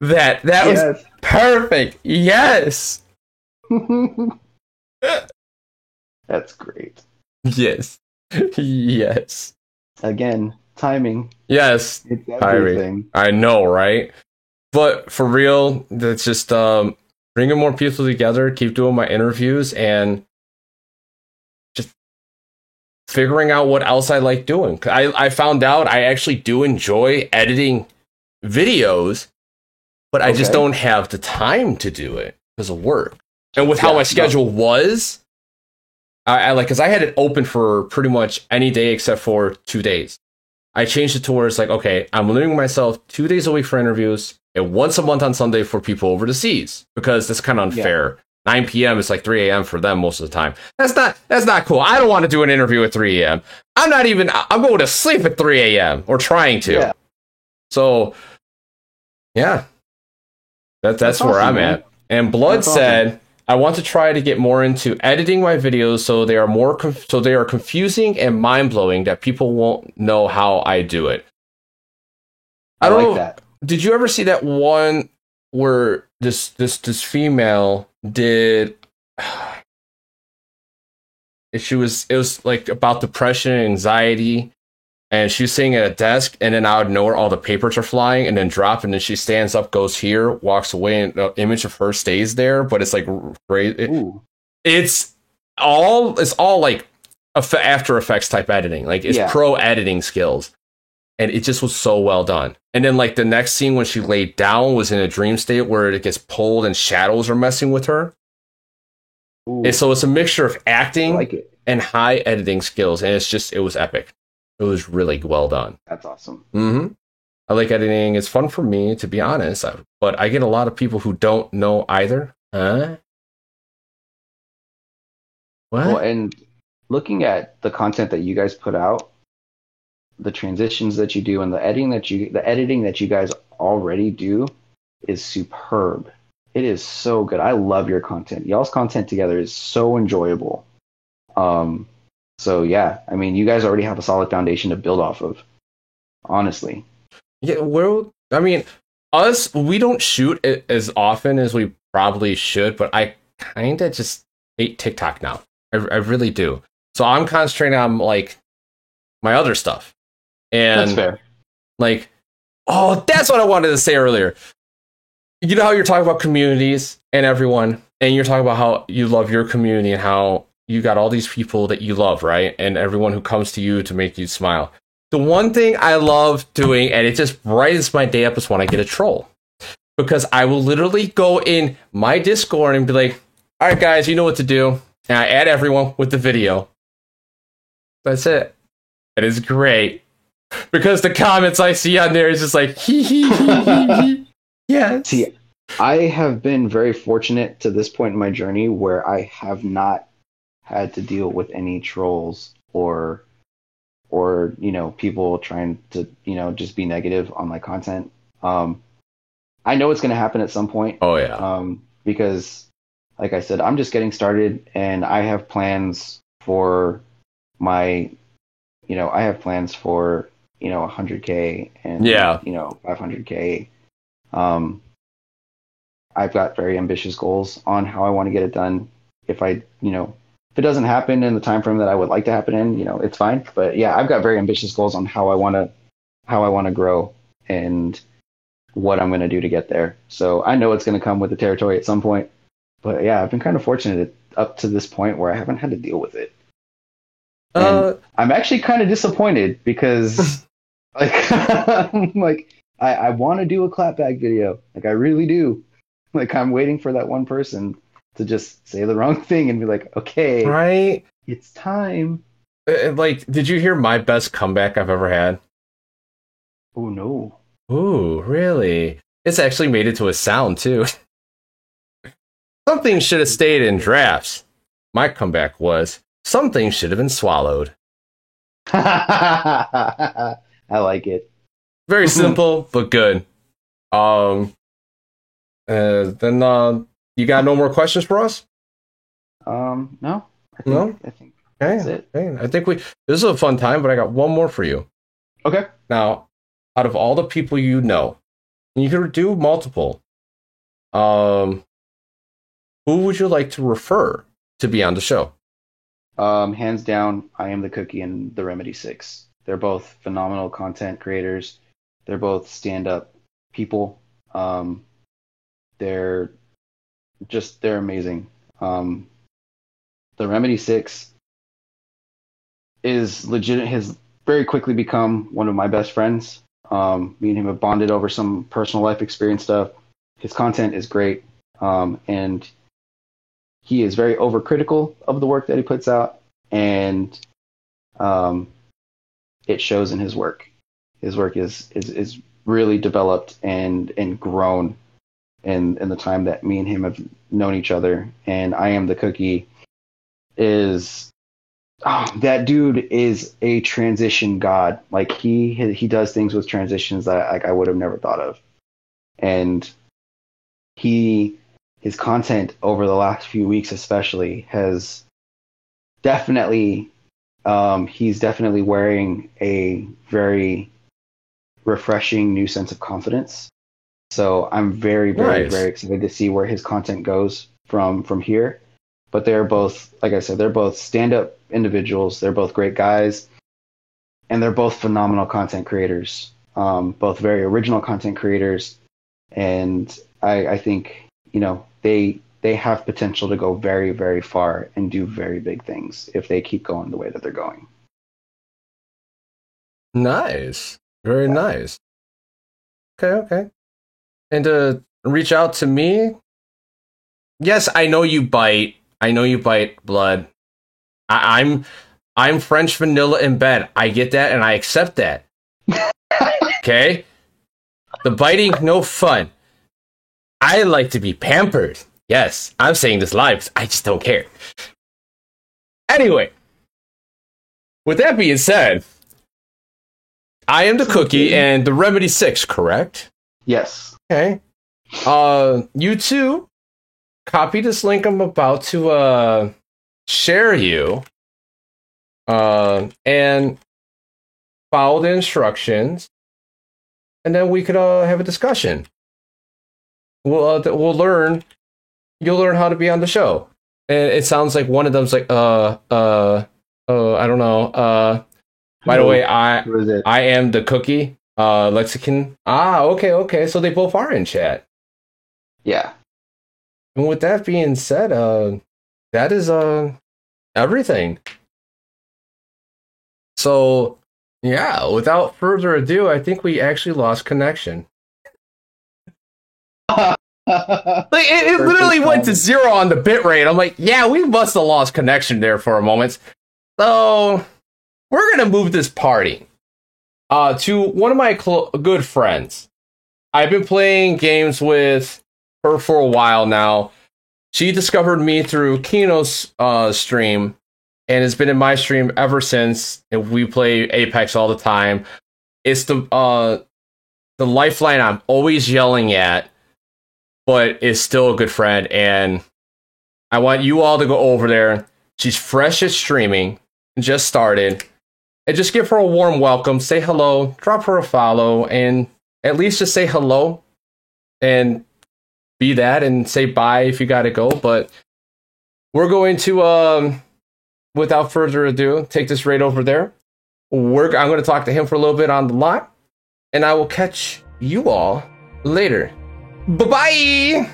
S1: that was perfect. Yes.
S2: That's great.
S1: Yes. Yes.
S2: Again, timing.
S1: Yes.
S2: It's everything.
S1: I know, right? But for real, that's just bringing more people together, keep doing my interviews, and just figuring out what else I like doing. I found out I actually do enjoy editing videos, but I just don't have the time to do it because of work. And with how my schedule was, I like, because I had it open for pretty much any day except for 2 days. I changed it to where it's like, okay, I'm limiting myself 2 days a week for interviews and once a month on Sunday for people overseas, because that's kind of unfair. 9 p.m. is like 3 a.m. for them most of the time. That's not cool. I don't want to do an interview at 3 a.m. I'm going to sleep at 3 a.m. or trying to. Yeah. So, yeah, that's awesome, where I'm at. And Blood said, I want to try to get more into editing my videos so they are confusing and mind-blowing that people won't know how I do it. I don't know. That. Did you ever see that one where this female did it was like about depression and anxiety, and she's sitting at a desk, and then out of nowhere all the papers are flying and then drop, and then she stands up, goes here, walks away, and the image of her stays there, but it's like great. It's all like After Effects type editing, like it's pro editing skills, and it just was so well done. And then like the next scene when she laid down was in a dream state where it gets pulled and shadows are messing with her. And so it's a mixture of acting and high editing skills, and it was epic. It was really well done.
S2: That's awesome.
S1: Mm-hmm. I like editing. It's fun for me, to be honest, but I get a lot of people who don't know either. Huh? What?
S2: Well, and looking at the content that you guys put out, the transitions that you do, and the editing that you guys already do is superb. It is so good. I love your content. Y'all's content together is so enjoyable. So yeah, I mean, you guys already have a solid foundation to build off of. Honestly.
S1: Yeah, we don't shoot it as often as we probably should, but I kind of just hate TikTok now. I really do. So I'm concentrating on like my other stuff. And
S2: that's fair.
S1: Like, that's what I wanted to say earlier. You know how you're talking about communities and everyone, and you're talking about how you love your community and how you got all these people that you love, right? And everyone who comes to you to make you smile. The one thing I love doing, and it just brightens my day up, is when I get a troll. Because I will literally go in my Discord and be like, all right, guys, you know what to do. And I add everyone with the video. That's it. It is great. Because the comments I see on there is just like, hee hee hee hee hee. Yeah.
S2: See, I have been very fortunate to this point in my journey where I have not had to deal with any trolls or people trying to just be negative on my content. I know it's going to happen at some point.
S1: Oh yeah.
S2: Because like I said, I'm just getting started, and I have plans for my 100K and 500K. I've got very ambitious goals on how I want to get it done. If it doesn't happen in the time frame that I would like to happen in, it's fine. But yeah, I've got very ambitious goals on how I want to grow and what I'm going to do to get there. So I know it's going to come with the territory at some point. But yeah, I've been kind of fortunate up to this point where I haven't had to deal with it. And I'm actually kind of disappointed because I want to do a clapback video. Like, I really do. Like, I'm waiting for that one person to just say the wrong thing and be like, okay,
S1: right,
S2: it's time.
S1: Like, did you hear my best comeback I've ever had?
S2: Oh, no.
S1: Ooh, really? It's actually made it to a sound, too. Something should have stayed in drafts. My comeback was, something should have been swallowed.
S2: I like it.
S1: Very simple, but good. Then you got no more questions for us?
S2: No. I think
S1: that's it. Okay. I think this is a fun time, but I got one more for you.
S2: Okay.
S1: Now, out of all the people you know, and you could do multiple, who would you like to refer to be on the show?
S2: Hands down, I Am the Cookie and the Remedy 6. They're both phenomenal content creators. They're both stand-up people. They're amazing. The Remedy 6 is legit, has very quickly become one of my best friends. Me and him have bonded over some personal life experience stuff. His content is great. And he is very overcritical of the work that he puts out, and it shows in his work. His work is really developed and grown in the time that me and him have known each other. And I Am the Cookie that dude is a transition god. Like he does things with transitions that I would have never thought of. And his content over the last few weeks especially has definitely he's definitely wearing a very refreshing new sense of confidence. So I'm very very excited to see where his content goes from here. But they're both, like I said, they're both stand-up individuals. They're both great guys, and they're both phenomenal content creators. Both very original content creators, and I think they have potential to go very very far and do very big things if they keep going the way that they're going.
S1: Nice, very nice. Okay. And to reach out to me, yes, I know you bite. Blood. I'm French vanilla in bed. I get that and I accept that. Okay? The biting, no fun. I like to be pampered. Yes, I'm saying this live. I just don't care. Anyway, with that being said, I Am the Cookie and the Remedy 6, correct?
S2: Yes.
S1: Okay. You two copy this link I'm about to share you, and follow the instructions, and then we could have a discussion. We'll learn. You'll learn how to be on the show. And it sounds like one of them's like I don't know. By the way, I Am the Cookie lexicon. Okay. So they both are in chat.
S2: Yeah.
S1: And with that being said, that is everything. So, yeah, without further ado, I think we actually lost connection. It literally went to 0 on the bitrate. I'm like, yeah, we must have lost connection there for a moment. So, we're going to move this party to one of my good friends. I've been playing games with her for a while now. She discovered me through Kino's stream and has been in my stream ever since. And we play Apex all the time. It's the lifeline I'm always yelling at, but is still a good friend. And I want you all to go over there. She's fresh at streaming, just started. And just give her a warm welcome. Say hello, drop her a follow, and at least just say hello. And be that and say bye if you gotta go. But we're going to without further ado take this right over there. I'm going to talk to him for a little bit on the lot, and I will catch you all later. Bye bye.